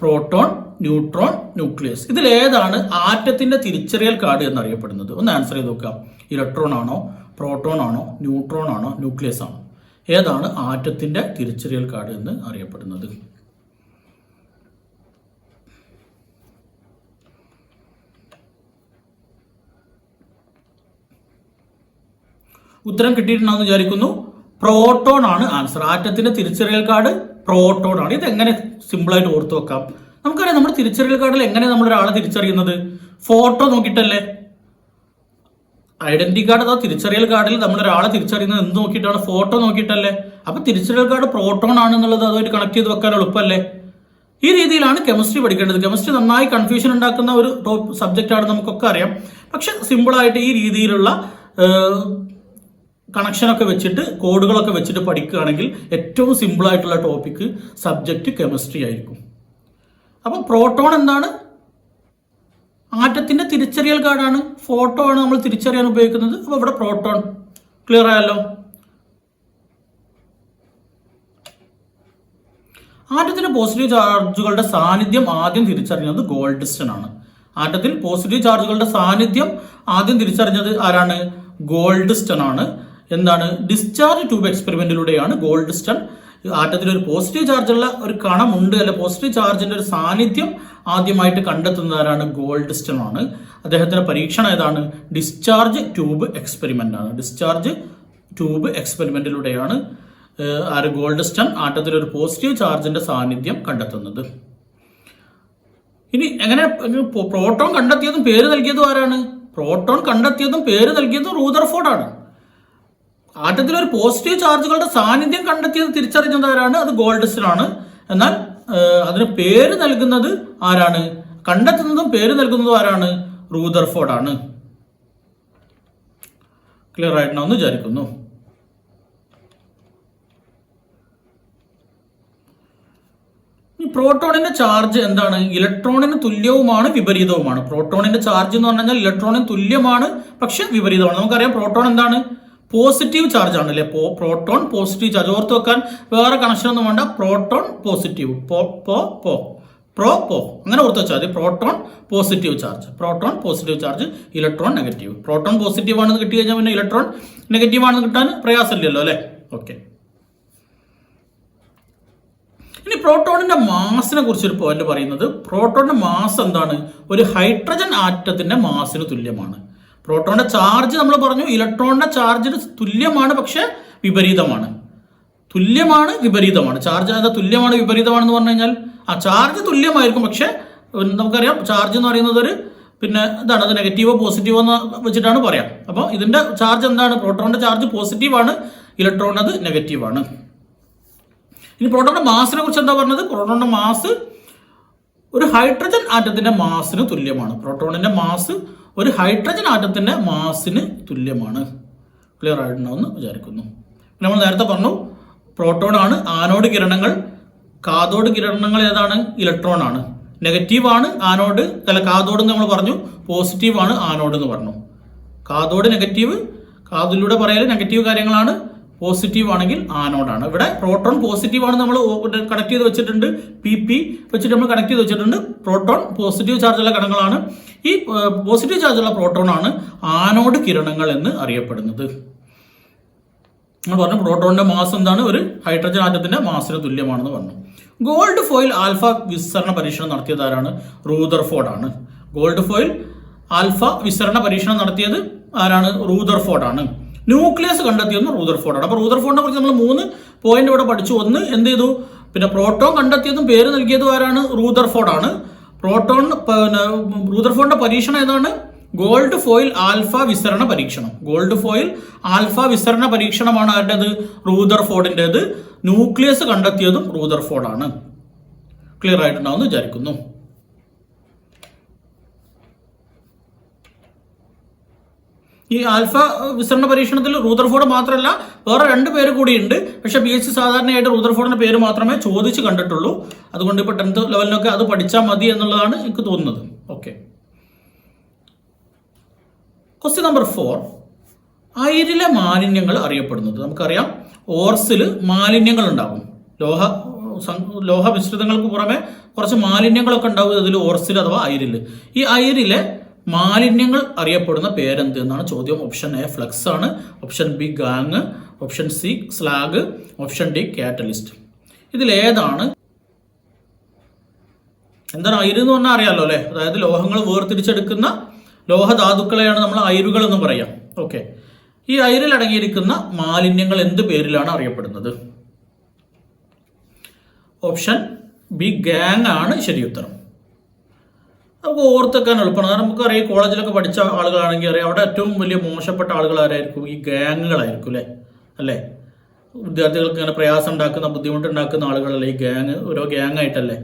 proton, neutron, nucleus. ഇതിലേതാണ് ആറ്റത്തിന്റെ തിരിച്ചറിയൽ കാർഡ് എന്നറിയപ്പെടുന്നത്? ഒന്ന് ആൻസർ ചെയ്ത് നോക്കാം. ഇലക്ട്രോൺ ആണോ, പ്രോട്ടോൺ ആണോ, ന്യൂട്രോൺ ആണോ, ന്യൂക്ലിയസ് ആണോ? ഏതാണ് ആറ്റത്തിന്റെ തിരിച്ചറിയൽ കാർഡ് എന്ന് അറിയപ്പെടുന്നത്? ഉത്തരം കിട്ടിയിട്ടുണ്ടെന്ന് വിചാരിക്കുന്നു. പ്രോട്ടോൺ ആണ് ആൻസർ. ആറ്റത്തിന്റെ തിരിച്ചറിയൽ കാർഡ് പ്രോട്ടോൺ ആണ്. ഇതെങ്ങനെ സിമ്പിളായിട്ട് ഓർത്ത് വെക്കാം? നമുക്കറിയാം, നമ്മുടെ തിരിച്ചറിയൽ കാർഡിൽ എങ്ങനെ നമ്മൾ ഒരാളെ തിരിച്ചറിയുന്നത്? ഫോട്ടോ നോക്കിയിട്ടല്ലേ. ഐഡന്റിറ്റി കാർഡ് അഥവാ തിരിച്ചറിയൽ കാർഡിൽ നമ്മൾ ഒരാളെ തിരിച്ചറിയുന്നത് എന്ത് നോക്കിയിട്ടാണ്? ഫോട്ടോ നോക്കിയിട്ടല്ലേ. അപ്പൊ തിരിച്ചറിയൽ കാർഡ് പ്രോട്ടോൺ ആണെന്നുള്ളത് അതുമായിട്ട് കണക്ട് ചെയ്ത് വെക്കാൻ എളുപ്പമല്ലേ. ഈ രീതിയിലാണ് കെമിസ്ട്രി പഠിക്കേണ്ടത്. കെമിസ്ട്രി നന്നായി കൺഫ്യൂഷൻ ഉണ്ടാക്കുന്ന ഒരു സബ്ജക്റ്റ് ആണ്, നമുക്കൊക്കെ അറിയാം. പക്ഷെ സിമ്പിളായിട്ട് ഈ രീതിയിലുള്ള കണക്ഷനൊക്കെ വെച്ചിട്ട് കോഡുകളൊക്കെ വെച്ചിട്ട് പഠിക്കുകയാണെങ്കിൽ ഏറ്റവും സിമ്പിളായിട്ടുള്ള ടോപ്പിക്ക് സബ്ജക്റ്റ് കെമിസ്ട്രി ആയിരിക്കും. അപ്പം പ്രോട്ടോൺ എന്താണ്? ആറ്റത്തിന്റെ തിരിച്ചറിയൽ കാർഡാണ്. ഫോട്ടോ ആണ് നമ്മൾ തിരിച്ചറിയാൻ ഉപയോഗിക്കുന്നത്. അപ്പോൾ ഇവിടെ പ്രോട്ടോൺ. ക്ലിയർ ആയല്ലോ. ആറ്റത്തിന്റെ പോസിറ്റീവ് ചാർജുകളുടെ സാന്നിധ്യം ആദ്യം തിരിച്ചറിഞ്ഞത് ഗോൾഡ്സ്റ്റൺ ആണ്. ആറ്റത്തിൽ പോസിറ്റീവ് ചാർജുകളുടെ സാന്നിധ്യം ആദ്യം തിരിച്ചറിഞ്ഞത് ആരാണ്? ഗോൾഡ്സ്റ്റൺ ആണ്. എന്താണ്? ഡിസ്ചാർജ് ട്യൂബ് എക്സ്പെരിമെന്റിലൂടെയാണ് ഗോൾഡ്സ്റ്റൺ ആറ്റത്തിൽ ഒരു പോസിറ്റീവ് ചാർജുള്ള ഒരു കണമുണ്ട് അല്ലെ, പോസിറ്റീവ് ചാർജിന്റെ ഒരു സാന്നിധ്യം ആദ്യമായിട്ട് കണ്ടെത്തുന്നത് ആരാണ്? ഗോൾഡ്സ്റ്റൺ ആണ്. അദ്ദേഹത്തിന്റെ പരീക്ഷണം ഏതാണ്? ഡിസ്ചാർജ് ട്യൂബ് എക്സ്പെരിമെന്റ് ആണ്. ഡിസ്ചാർജ് ട്യൂബ് എക്സ്പെരിമെന്റിലൂടെയാണ് ഗോൾഡ്സ്റ്റൺ ആറ്റത്തിൽ ഒരു പോസിറ്റീവ് ചാർജിന്റെ സാന്നിധ്യം കണ്ടെത്തുന്നത്. ഇനി എങ്ങനെ പ്രോട്ടോൺ കണ്ടെത്തിയതും പേര് നൽകിയതും ആരാണ്? പ്രോട്ടോൺ കണ്ടെത്തിയതും പേര് നൽകിയതും റൂദർഫോർഡ് ആണ്. ആറ്റത്തിൽ ഒരു പോസിറ്റീവ് ചാർജുകളുടെ സാന്നിധ്യം കണ്ടെത്തിയത് തിരിച്ചറിഞ്ഞത് ആരാണ്? അത് ഗോൾഡ്സ്റ്റൺ ആണ്. എന്നാൽ അതിന് പേര് നൽകുന്നത് ആരാണ്? കണ്ടെത്തുന്നതും പേര് നൽകുന്നതും ആരാണ്? റൂദർഫോർഡ് ആണ്. ക്ലിയർ ആയിട്ടുണ്ടാവും വിചാരിക്കുന്നു. ഈ പ്രോട്ടോണിന്റെ ചാർജ് എന്താണ്? ഇലക്ട്രോണിന് തുല്യവുമാണ് വിപരീതവുമാണ്. പ്രോട്ടോണിന്റെ ചാർജ് എന്ന് പറഞ്ഞു കഴിഞ്ഞാൽ ഇലക്ട്രോണിന് തുല്യമാണ് പക്ഷെ വിപരീതമാണ്. നമുക്കറിയാം പ്രോട്ടോൺ എന്താണ്? പോസിറ്റീവ് ചാർജ് ആണ് അല്ലേ. Proton positive charge. ഓർത്ത് വെക്കാൻ വേറെ കണക്ഷൻ ഒന്നും വേണ്ട. പ്രോട്ടോൺ പോസിറ്റീവ്, അങ്ങനെ ഓർത്ത് വെച്ചാൽ മതി. Proton positive charge, proton positive charge, electron negative. Proton positive ആണെന്ന് കിട്ടി കഴിഞ്ഞാൽ പിന്നെ ഇലക്ട്രോൺ നെഗറ്റീവ് ആണെന്ന് കിട്ടാൻ പ്രയാസമില്ലല്ലോ അല്ലേ. ഓക്കെ. ഇനി പ്രോട്ടോണിന്റെ മാസിനെ കുറിച്ചൊരു പോയിന്റ് പറയുന്നത്, പ്രോട്ടോണിന്റെ മാസ് എന്താണ്? ഒരു ഹൈഡ്രജൻ ആറ്റത്തിന്റെ മാസിന് തുല്യമാണ്. പ്രോട്ടോണിന്റെ ചാർജ് നമ്മൾ പറഞ്ഞു ഇലക്ട്രോണിന്റെ ചാർജിന് തുല്യമാണ് പക്ഷെ വിപരീതമാണ്. തുല്യമാണ് വിപരീതമാണ്. ചാർജ് അത് തുല്യമാണ് വിപരീതമാണെന്ന് പറഞ്ഞു കഴിഞ്ഞാൽ ആ ചാർജ് തുല്യമായിരിക്കും പക്ഷെ നമുക്കറിയാം ചാർജ് എന്ന് പറയുന്നത് ഒരു ഇതാണ്, അത് നെഗറ്റീവോ പോസിറ്റീവോ എന്ന് വെച്ചിട്ടാണ് പറയാം. അപ്പോൾ ഇതിന്റെ ചാർജ് എന്താണ്? പ്രോട്ടോണിന്റെ ചാർജ് പോസിറ്റീവാണ്, ഇലക്ട്രോൺ അത് നെഗറ്റീവാണ്. ഇനി പ്രോട്ടോണിന്റെ മാസിനെ കുറിച്ച് എന്താ പറഞ്ഞത്? പ്രോട്ടോണിന്റെ മാസ് ഒരു ഹൈഡ്രജൻ ആറ്റത്തിന്റെ മാസിന് തുല്യമാണ്. പ്രോട്ടോണിന്റെ മാസ് ഒരു ഹൈഡ്രജൻ ആറ്റത്തിന്റെ മാസിന് തുല്യമാണ്. ക്ലിയർ ആയിട്ടുണ്ടാവുമെന്ന് വിചാരിക്കുന്നു. നമ്മൾ നേരത്തെ പറഞ്ഞു പ്രോട്ടോൺ ആണ്. ആനോഡ് കിരണങ്ങൾ, കാഥോഡ് കിരണങ്ങൾ ഏതാണ്? ഇലക്ട്രോൺ ആണ്. നെഗറ്റീവ് ആണ് ആനോഡ്, കാഥോഡ് എന്ന് നമ്മൾ പറഞ്ഞു. പോസിറ്റീവ് ആണ് ആനോഡ് എന്ന് പറഞ്ഞു. കാഥോഡ് നെഗറ്റീവ്, കാഥോഡിലൂടെ പറയൽ നെഗറ്റീവ് കാര്യങ്ങളാണ്. പോസിറ്റീവ് ആണെങ്കിൽ ആനോഡാണ്. ഇവിടെ പ്രോട്ടോൺ പോസിറ്റീവ് ആണ് നമ്മൾ കണക്ട് ചെയ്ത് വെച്ചിട്ടുണ്ട്. PP വെച്ചിട്ട് നമ്മൾ കണക്ട് ചെയ്ത് വെച്ചിട്ടുണ്ട്. പ്രോട്ടോൺ പോസിറ്റീവ് ചാർജുള്ള കണങ്ങളാണ്. ഈ പോസിറ്റീവ് ചാർജുള്ള പ്രോട്ടോൺ ആണ് ആനോഡ് കിരണങ്ങൾ എന്ന് അറിയപ്പെടുന്നത്. നമ്മൾ പറഞ്ഞു പ്രോട്ടോണിന്റെ മാസ് എന്താണ്, ഒരു ഹൈഡ്രജൻ ആറ്റത്തിന്റെ മാസിന് തുല്യമാണെന്ന് പറഞ്ഞു. ഗോൾഡ് ഫോയിൽ ആൽഫ വിസരണ പരീക്ഷണം നടത്തിയത് ആരാണ്? റൂദർഫോർഡ് ആണ്. ഗോൾഡ് ഫോയിൽ ആൽഫ വിസരണ പരീക്ഷണം നടത്തിയത് ആരാണ്? റൂദർഫോർഡ് ആണ്. ന്യൂക്ലിയസ് കണ്ടെത്തിയതും റൂദർഫോർഡ് ആണ്. അപ്പോൾ റൂദർഫോർഡിനെ കുറിച്ച് നമ്മൾ 3 പോയിന്റ് ഇവിടെ പഠിച്ചു. ഒന്ന് എന്ത് ചെയ്തു, പിന്നെ പ്രോട്ടോൺ കണ്ടെത്തിയതും പേര് നൽകിയതും ആരാണ്? റൂദർഫോർഡ് ആണ്. റൂദർഫോർഡിന്റെ പരീക്ഷണം ഏതാണ്? ഗോൾഡ് ഫോയിൽ ആൽഫ വിസരണ പരീക്ഷണം. ഗോൾഡ് ഫോയിൽ ആൽഫ വിസരണ പരീക്ഷണമാണ് ആരുടേത്? റൂദർഫോർഡിൻ്റെത്. ന്യൂക്ലിയസ് കണ്ടെത്തിയതും റൂദർഫോർഡ് ആണ്. ക്ലിയർ ആയിട്ടുണ്ടാവുമെന്ന് വിചാരിക്കുന്നു. ഈ ആൽഫ വിസരണ പരീക്ഷണത്തിൽ റൂദർഫോർഡ് മാത്രമല്ല വേറെ 2 പേര് കൂടിയുണ്ട്. പക്ഷെ PH സാധാരണയായിട്ട് റൂദർഫോർഡിന്റെ പേര് മാത്രമേ ചോദിച്ച് കണ്ടിട്ടുള്ളൂ. അതുകൊണ്ട് ഇപ്പോൾ 10th ലെവലിനൊക്കെ അത് പഠിച്ചാൽ മതി എന്നുള്ളതാണ് എനിക്ക് തോന്നുന്നത്. Okay, question number 4. അയിരിലെ മാലിന്യങ്ങൾ അറിയപ്പെടുന്നത്. നമുക്കറിയാം ഓർസിൽ മാലിന്യങ്ങൾ ഉണ്ടാകും. ലോഹ മിശ്രിതങ്ങൾക്ക് പുറമെ കുറച്ച് മാലിന്യങ്ങളൊക്കെ ഉണ്ടാവും ഇതിൽ ഓർസിൽ അഥവാ അയിരിൽ. ഈ അയിരിലെ മാലിന്യങ്ങൾ അറിയപ്പെടുന്ന പേരെന്ത് എന്നാണ് ചോദ്യം. ഓപ്ഷൻ എ ഫ്ലക്സ് ആണ്, option B gangue, option C slag, option D catalyst. ഇതിലേതാണ്? എന്താണ് അയിര് എന്ന് പറഞ്ഞാൽ അറിയാമല്ലോ അല്ലേ? അതായത് ലോഹങ്ങൾ വേർതിരിച്ചെടുക്കുന്ന ലോഹധാതുക്കളെയാണ് നമ്മൾ അയിരുകൾ എന്ന് പറയാം. ഓക്കെ, ഈ അയിരിൽ അടങ്ങിയിരിക്കുന്ന മാലിന്യങ്ങൾ എന്ത് പേരിലാണ് അറിയപ്പെടുന്നത്? ഓപ്ഷൻ ബി ഗാങ് ആണ് ശരി ഉത്തരം. നമുക്ക് ഓർത്തെക്കാൻ എളുപ്പമാണ്. കാരണം നമുക്കറിയാം കോളേജിലൊക്കെ പഠിച്ച ആളുകളാണെങ്കിൽ അറിയാം അവിടെ ഏറ്റവും വലിയ മോശപ്പെട്ട ആളുകൾ ആരായിരിക്കും? ഈ ഗാങ്ങുകളായിരിക്കും അല്ലേ? വിദ്യാർത്ഥികൾക്ക് ഇങ്ങനെ പ്രയാസം ഉണ്ടാക്കുന്ന, ബുദ്ധിമുട്ടുണ്ടാക്കുന്ന ആളുകളല്ലേ ഈ ഗാങ്. ഓരോ ഗ്യാങ് ആയിട്ടല്ലേ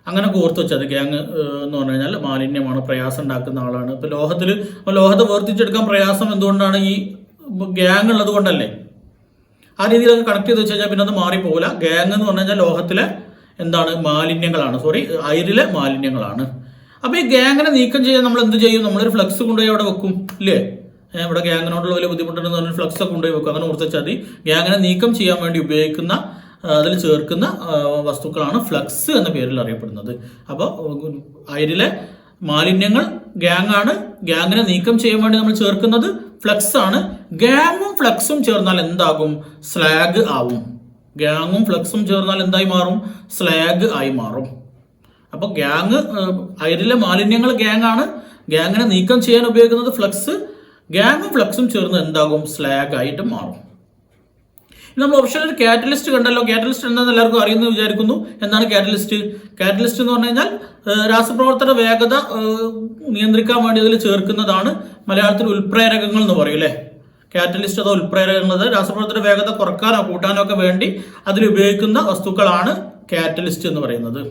അങ്ങനെ ഓർത്ത് വെച്ചത്. ഗ്യാങ് എന്ന് പറഞ്ഞു കഴിഞ്ഞാൽ മാലിന്യമാണ്, പ്രയാസം ഉണ്ടാക്കുന്ന ആളാണ്. ഇപ്പോൾ ലോഹത്തെ വേർതിരിച്ചെടുക്കാൻ പ്രയാസം എന്തുകൊണ്ടാണ്? ഈ ഗ്യാങ് ഉള്ളത് കൊണ്ടല്ലേ. ആ രീതിയിലൊക്കെ കണക്ട് ചെയ്ത് വെച്ച് കഴിഞ്ഞാൽ പിന്നെ അത് മാറിപ്പോകില്ല. ഗ്യാങ് എന്ന് പറഞ്ഞു കഴിഞ്ഞാൽ ലോഹത്തിലെ എന്താണ്? മാലിന്യങ്ങളാണ്. അയിരിലെ മാലിന്യങ്ങളാണ്. അപ്പോൾ ഈ ഗ്യാങ്ങിനെ നീക്കം ചെയ്യാൻ നമ്മൾ എന്ത് ചെയ്യും? നമ്മളൊരു ഫ്ലക്സ് കൊണ്ടുപോയി അവിടെ വെക്കും ഇല്ലേ? ഇവിടെ ഗ്യാങ്ങിനോടുള്ള വലിയ ബുദ്ധിമുട്ടുണ്ടെന്ന് പറഞ്ഞാൽ ഫ്ലക്സ് ഒക്കെ കൊണ്ടുപോയി വെക്കും. അങ്ങനെ ഓർത്ത് വെച്ചാൽ മതി. ഗ്യാങ്ങിനെ നീക്കം ചെയ്യാൻ വേണ്ടി ഉപയോഗിക്കുന്ന, അതിൽ ചേർക്കുന്ന വസ്തുക്കളാണ് ഫ്ലക്സ് എന്ന പേരിൽ അറിയപ്പെടുന്നത്. അപ്പോൾ അയിരിലെ മാലിന്യങ്ങൾ ഗ്യാങ് ആണ്. ഗ്യാങ്ങിനെ നീക്കം ചെയ്യാൻ വേണ്ടി നമ്മൾ ചേർക്കുന്നത് ഫ്ലക്സ് ആണ്. ഗ്യാങ്ങും ഫ്ലക്സും ചേർന്നാൽ എന്താകും? സ്ലാഗ് ആവും. ഗ്യാങ്ങും ഫ്ലക്സും ചേർന്നാൽ എന്തായി മാറും? സ്ലാഗ് ആയി മാറും. അപ്പോൾ അയിരിലെ മാലിന്യങ്ങൾ ഗ്യാങ് ആണ്. ഗ്യാങ്ങിനെ നീക്കം ചെയ്യാൻ ഉപയോഗിക്കുന്നത് ഫ്ലക്സ്. ഗ്യാങ്ങും ഫ്ലക്സും ചേർന്ന് എന്താകും? സ്ലാഗ് ആയിട്ട് മാറും. നമ്മൾ ഓപ്ഷനിൽ കാറ്റലിസ്റ്റ് കണ്ടല്ലോ. കാറ്റലിസ്റ്റ് എന്താണെന്ന് എല്ലാവർക്കും അറിയുമെന്ന് വിചാരിക്കുന്നു. എന്താണ് കാറ്റലിസ്റ്റ്? കാറ്റലിസ്റ്റ് എന്ന് പറഞ്ഞു കഴിഞ്ഞാൽ രാസപ്രവർത്തന വേഗത നിയന്ത്രിക്കാൻ വേണ്ടി അതിൽ ചേർക്കുന്നതാണ്. മലയാളത്തിൽ ഉൽപ്രേരകങ്ങൾ എന്ന് പറയും അല്ലേ? കാറ്റലിസ്റ്റ് അതോ ഉൽപ്രേരകങ്ങൾ രാസപ്രവർത്തന വേഗത കുറക്കാനോ കൂട്ടാനോ ഒക്കെ വേണ്ടി അതിൽ ഉപയോഗിക്കുന്ന വസ്തുക്കളാണ് കാറ്റലിസ്റ്റ് എന്ന് പറയുന്നത്.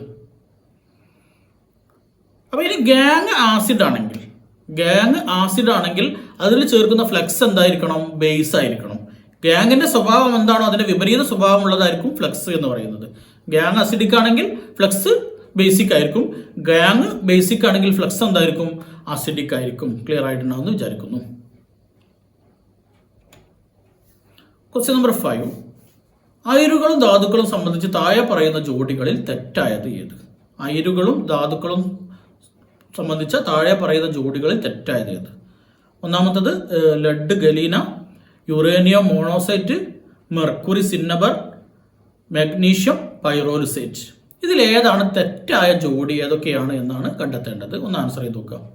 അപ്പോൾ ഇനി ഗ്യാങ് ആസിഡ് ആണെങ്കിൽ അതിൽ ചേർക്കുന്ന ഫ്ലക്സ് എന്തായിരിക്കണം? ബേസ് ആയിരിക്കണം. ഗ്യാങ്ങിന്റെ സ്വഭാവം എന്താണോ അതിന്റെ വിപരീത സ്വഭാവമുള്ളതായിരിക്കും ഫ്ലക്സ് എന്ന് പറയുന്നത്. ഗ്യാങ് അസിഡിക് ആണെങ്കിൽ ഫ്ലക്സ് ബേസിക് ആയിരിക്കും. ഗ്യാങ് ബേസിക് ആണെങ്കിൽ ഫ്ലക്സ് എന്തായിരിക്കും? അസിഡിക് ആയിരിക്കും. ക്ലിയർ ആയിട്ടുണ്ടാവുമെന്ന് വിചാരിക്കുന്നു. Question number 5. അയിരുകളും ധാതുക്കളും സംബന്ധിച്ച് താഴെ പറയുന്ന ജോഡികളിൽ തെറ്റായത് ഏത്? അയിരുകളും ധാതുക്കളും സംബന്ധിച്ച താഴെ പറയുന്ന ജോഡികളിൽ തെറ്റായത് ഏത്? ഒന്നാമത്തത് lead galena, uranium monazite, mercury cinnabar, magnesium pyrolusite. ഇതിലേതാണ് തെറ്റായ ജോഡി? ഏതൊക്കെയാണ് എന്നാണ് കണ്ടെത്തേണ്ടത്. ഒന്ന് ആൻസർ ചെയ്ത് നോക്കാം.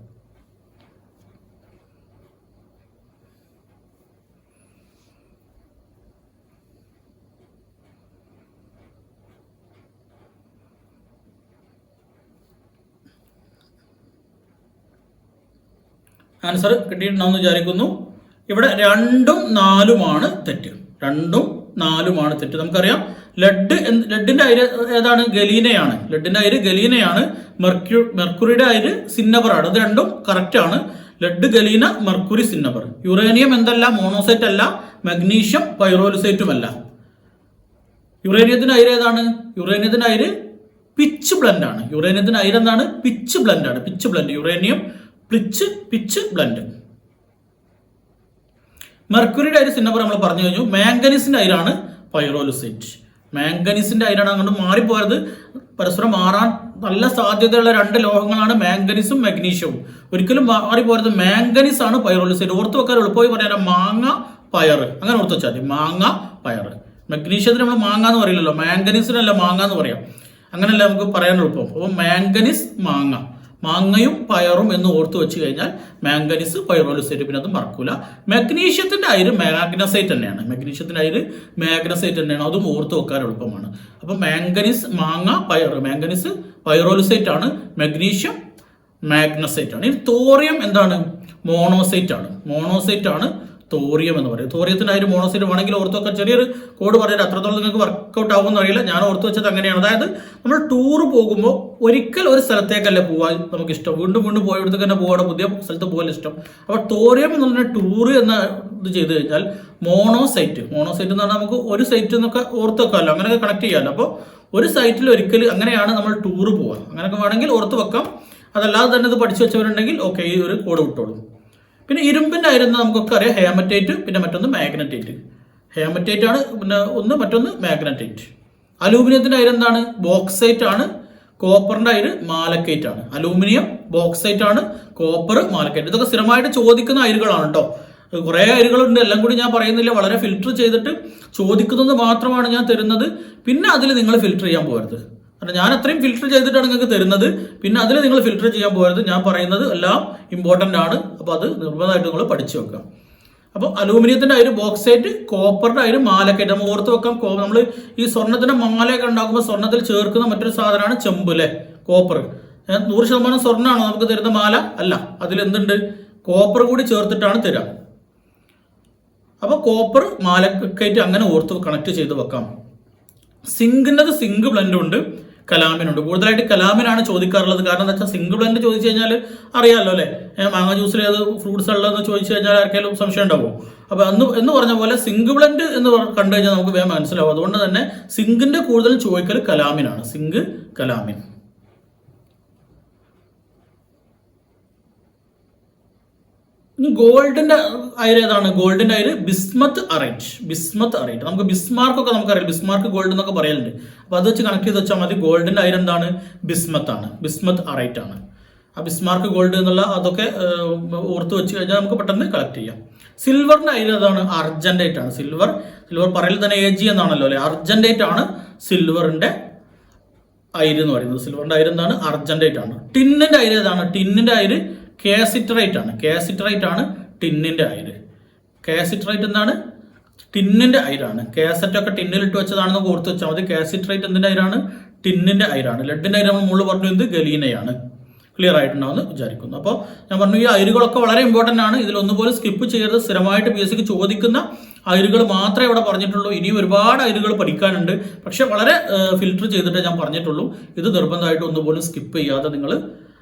ആൻസർ കിട്ടിയിട്ടുണ്ടാവുമെന്ന് വിചാരിക്കുന്നു. ഇവിടെ 2ഉം 4ഉമാണ് തെറ്റ്. 2ഉം 4ഉമാണ് തെറ്റ്. നമുക്കറിയാം ലെഡിന്റെ അയിര് ഏതാണ്? ഗലീനയാണ്. ലെഡിന്റെ അയിര് ഗലീനയാണ്. മെർക്കുറിയുടെ അയിര് സിന്നബറാണ്. ഇത് രണ്ടും കറക്റ്റ് ആണ്. Lead galena, mercury cinnabar. Uranium എന്തല്ല? മോണോസൈറ്റ് അല്ല. മഗ്നീഷ്യം പൈറോലുസൈറ്റും അല്ല. യുറേനിയത്തിന്റെ അയിര് ഏതാണ്? യുറേനിയത്തിന്റെ അയിര് പിച്ച് ബ്ലെൻഡ് ആണ്. യുറേനിയത്തിന്റെ അയിര് എന്താണ്? പിച്ച് ബ്ലെൻഡ് ആണ്. Pitchblende. Uranium pitchblende. മെർക്കുറിയുടെ അയിര് സിന്നബർ നമ്മൾ പറഞ്ഞു കഴിഞ്ഞു. മാംഗനീസിന്റെ അയിരാണ് പൈറോലുസൈറ്റ്. മാംഗനീസിന്റെ അയിരാണ്. അങ്ങോട്ട് മാറിപ്പോയത്. പരസ്പരം മാറാൻ നല്ല സാധ്യതയുള്ള 2 ലോഹങ്ങളാണ് മാംഗനീസും മഗ്നീഷ്യവും. ഒരിക്കലും മാറിപ്പോയത് മാംഗനീസ് ആണ് പൈറോലുസൈറ്റ്. ഓർത്ത് വെക്കാൻ എളുപ്പമായി പറയാം. മാങ്ങ പയറ്, അങ്ങനെ ഓർത്ത് വെച്ചാൽ മതി. മാങ്ങ, പയറ്. മഗ്നീഷ്യത്തിന് നമ്മൾ മാങ്ങ എന്ന് പറയില്ലല്ലോ, മാംഗനീസിനല്ല മാങ്ങ എന്ന് പറയാം. അങ്ങനെയല്ല നമുക്ക് പറയാൻ എളുപ്പം. അപ്പോൾ മാംഗനീസ് മാങ്ങ, മാങ്ങയും പയറും എന്ന് ഓർത്ത് വെച്ച് കഴിഞ്ഞാൽ മാംഗനീസ് പൈറോലിസൈറ്റ്, പിന്നെ അത് മറക്കൂല. മഗ്നീഷ്യത്തിന്റെ അയിര് മാഗ്നസൈറ്റ് തന്നെയാണ്, മഗ്നീഷ്യത്തിന്റെ അയിര് മാഗ്നസൈറ്റ് തന്നെയാണ്, അതും ഓർത്ത് വെക്കാൻ എളുപ്പമാണ്. അപ്പോൾ മാംഗനീസ് മാങ്ങ, പയറ്, മാംഗനീസ് പൈറോലിസൈറ്റ് ആണ്, മഗ്നീഷ്യം മാഗ്നസൈറ്റ് ആണ്. ഇനി തോറിയം എന്താണ്? മോണോസൈറ്റ് ആണ്. മോണോസൈറ്റ് ആണ് തോറിയം എന്ന് പറയും. തോറിയത്തിന് അയിര് മോണോസൈറ്റ് വേണമെങ്കിൽ ഓർത്ത് വെക്കാൻ. ചെറിയൊരു കോഡ് പറഞ്ഞാൽ അത്രത്തോളം നിങ്ങൾക്ക് വർക്കൗട്ട് ആവുമെന്ന് അറിയില്ല, ഞാൻ ഓർത്ത് വെച്ചത് അങ്ങനെയാണ്. അതായത് നമ്മൾ ടൂർ പോകുമ്പോൾ ഒരിക്കൽ ഒരു സ്ഥലത്തേക്കല്ലേ പോകാൻ നമുക്ക് ഇഷ്ടം, വീണ്ടും വീണ്ടും പോയടുത്ത് തന്നെ പോകാതെ പുതിയ സ്ഥലത്ത് പോകാൻ ഇഷ്ടം. അപ്പോൾ തോറിയം എന്ന് പറഞ്ഞാൽ ടൂർ എന്ന ഇത് ചെയ്ത് കഴിഞ്ഞാൽ മോണോസൈറ്റ് എന്ന് പറഞ്ഞാൽ നമുക്ക് ഒരു സൈറ്റ് എന്നൊക്കെ ഓർത്ത് വെക്കാമല്ലോ, അങ്ങനെയൊക്കെ കണക്ട് ചെയ്യാമല്ലോ. അപ്പോൾ ഒരു സൈറ്റിൽ ഒരിക്കൽ അങ്ങനെയാണ് നമ്മൾ ടൂർ പോവുക. അങ്ങനെയൊക്കെ വേണമെങ്കിൽ ഓർത്ത് വെക്കാം. അതല്ലാതെ തന്നെ ഇത് പഠിച്ചു വെച്ചവരുണ്ടെങ്കിൽ ഓക്കെ, ഈ ഒരു കോഡ് വിട്ടോളൂ. പിന്നെ ഇരുമ്പിൻ്റെ ആയിരുന്ന നമുക്കൊക്കെ അറിയാം ഹേമറ്റൈറ്റ്, പിന്നെ മറ്റൊന്ന് മാഗ്നറ്റൈറ്റ്. ഹേമറ്റൈറ്റ് ആണ് പിന്നെ ഒന്ന്, മറ്റൊന്ന് മാഗ്നറ്റൈറ്റ്. അലൂമിനിയത്തിൻ്റെ അയിര് എന്താണ്? ബോക്സൈറ്റ് ആണ്. കോപ്പറിൻ്റെ അയിര് മാലക്കൈറ്റ് ആണ്. അലൂമിനിയം, ബോക്സൈറ്റ് ആണ്, കോപ്പർ, മാലക്കൈറ്റ്. ഇതൊക്കെ സ്ഥിരമായിട്ട് ചോദിക്കുന്ന അയിരുകളാണ് കേട്ടോ. കുറേ അയിരുകളുണ്ട്, എല്ലാം കൂടി ഞാൻ പറയുന്നില്ല. വളരെ ഫിൽറ്റർ ചെയ്തിട്ട് ചോദിക്കുന്നത് മാത്രമാണ് ഞാൻ തരുന്നത്. പിന്നെ അതിൽ നിങ്ങൾ ഫിൽറ്റർ ചെയ്യാൻ പോകരുത്. കാരണം ഞാൻ അത്രയും ഫിൽറ്റർ ചെയ്തിട്ടാണ് നിങ്ങൾക്ക് തരുന്നത്. പിന്നെ അതിൽ നിങ്ങൾ ഫിൽറ്റർ ചെയ്യാൻ പോകരുത്. ഞാൻ പറയുന്നത് എല്ലാം ഇമ്പോർട്ടൻ്റ് ആണ്. അപ്പോൾ അത് നിർബന്ധമായിട്ട് നിങ്ങൾ പഠിച്ചു വെക്കുക. അപ്പോൾ അലൂമിനിയത്തിൻ്റെ അയിര് ബോക്സൈറ്റ്, കോപ്പറിൻ്റെ അയിര് മാലക്കൈറ്റ്. നമ്മൾ ഓർത്ത് വെക്കാം. നമ്മൾ ഈ സ്വർണ്ണത്തിൻ്റെ മാലയൊക്കെ ഉണ്ടാക്കുമ്പോൾ സ്വർണ്ണത്തിൽ ചേർക്കുന്ന മറ്റൊരു സാധനമാണ് ചെമ്പ് അല്ലേ, കോപ്പർ. 100% സ്വർണ്ണമാണോ നമുക്ക് തരുന്ന മാല? അല്ല, അതിലെന്തുണ്ട്? കോപ്പർ കൂടി ചേർത്തിട്ടാണ് തരാം. അപ്പോൾ കോപ്പർ, മാലക്കൈറ്റ് അങ്ങനെ ഓർത്ത് കണക്ട് ചെയ്ത് വെക്കാം. സിങ്കിൻ്റെത് സിങ്ക് ബ്ലെൻഡ് ഉണ്ട്, കലാമിനുണ്ട്. കൂടുതലായിട്ട് കലാമിനാണ് ചോദിക്കാറുള്ളത്. കാരണം എന്താ വെച്ചാൽ സിങ്ക് ബ്ലെൻഡ് ചോദിച്ചു കഴിഞ്ഞാൽ അറിയാമല്ലോ അല്ലേ, മാങ്ങ ജ്യൂസിൽ ഏത് ഫ്രൂട്ട്സ് ഉള്ളതെന്ന് ചോദിച്ചു കഴിഞ്ഞാൽ ആർക്കെങ്കിലും സംശയം ഉണ്ടാവും. അപ്പോൾ എന്ന് പറഞ്ഞ പോലെ സിങ്ക് ബ്ലെൻഡ് എന്ന് കണ്ടു കഴിഞ്ഞാൽ നമുക്ക് വേഗം മനസ്സിലാവും. അതുകൊണ്ട് തന്നെ സിങ്കിന്റെ കൂടുതൽ ചോദിക്കൽ കലാമിനാണ്. Zinc, calamine. ഇനി ഗോൾഡിന്റെ അയിര് ഏതാണ്? ഗോൾഡിന്റെ അയിര് ബിസ്മത്ത് അറൈറ്റ്. Bismuth alright. നമുക്ക് ബിസ്മാർക്കൊക്കെ നമുക്കറിയാം, ബിസ്മാർക്ക് ഗോൾഡ് എന്നൊക്കെ പറയലുണ്ട്. അപ്പോൾ അത് വെച്ച് കണക്ട് ചെയ്ത് വെച്ചാൽ മതി. ഗോൾഡിന്റെ അയിര് എന്താണ്? ബിസ്മത്ത് ആണ്, ബിസ്മത്ത് അറൈറ്റ് ആണ്. ആ ബിസ്മാർക്ക് ഗോൾഡ് എന്നുള്ള അതൊക്കെ ഓർത്ത് വെച്ച് കഴിഞ്ഞാൽ നമുക്ക് പെട്ടെന്ന് കളക്ട് ചെയ്യാം. സിൽവറിന്റെ അയിര് ഏതാണ്? അർജന്റൈറ്റ് ആണ്. സിൽവർ പറയൽ തന്നെ AG എന്നാണല്ലോ അല്ലെ. അർജന്റൈറ്റ് ആണ് സിൽവറിന്റെ അയിര് എന്ന് പറയുന്നത്. സിൽവറിന്റെ അയിര് എന്താണ്? അർജന്റൈറ്റ് ആണ്. ടിന്നിന്റെ അയിര് ഏതാണ്? ടിന്നിന്റെ അയിര് കാസിറ്ററൈറ്റ് ആണ്. കാസിറ്ററൈറ്റ് ആണ് ടിന്നിന്റെ അയിര്. കാസിറ്ററൈറ്റ് എന്താണ്? ടിന്നിന്റെ അയിരാണ്. കാസറ്റ് ഒക്കെ ടിന്നിലിട്ട് വെച്ചതാണെന്ന് ഓർത്ത് വെച്ചാൽ മതി. കാസിറ്ററൈറ്റ് എന്തിന്റെ അയിരാണ്? ടിന്നിന്റെ അയിരാണ്. ലെഡിന്റെ അയിര് നമ്മൾ മുകളിൽ പറഞ്ഞു എന്ത്? ഗലീനയാണ്. ക്ലിയർ ആയിട്ടുണ്ടാവുമെന്ന് വിചാരിക്കുന്നു. അപ്പോൾ ഞാൻ പറഞ്ഞു ഈ അയിരുകളൊക്കെ വളരെ ഇമ്പോർട്ടൻ്റ് ആണ്. ഇതിലൊന്നുപോലും സ്കിപ്പ് ചെയ്യരുത്. സ്ഥിരമായിട്ട് PSC ചോദിക്കുന്ന അയിരുകൾ മാത്രമേ ഇവിടെ പറഞ്ഞിട്ടുള്ളൂ. ഇനിയും ഒരുപാട് അയിരുകൾ പഠിക്കാനുണ്ട്. പക്ഷെ വളരെ ഫിൽറ്റർ ചെയ്തിട്ടേ ഞാൻ പറഞ്ഞിട്ടുള്ളൂ. ഇത് നിർബന്ധമായിട്ട് ഒന്നുപോലും സ്കിപ്പ് ചെയ്യാതെ നിങ്ങൾ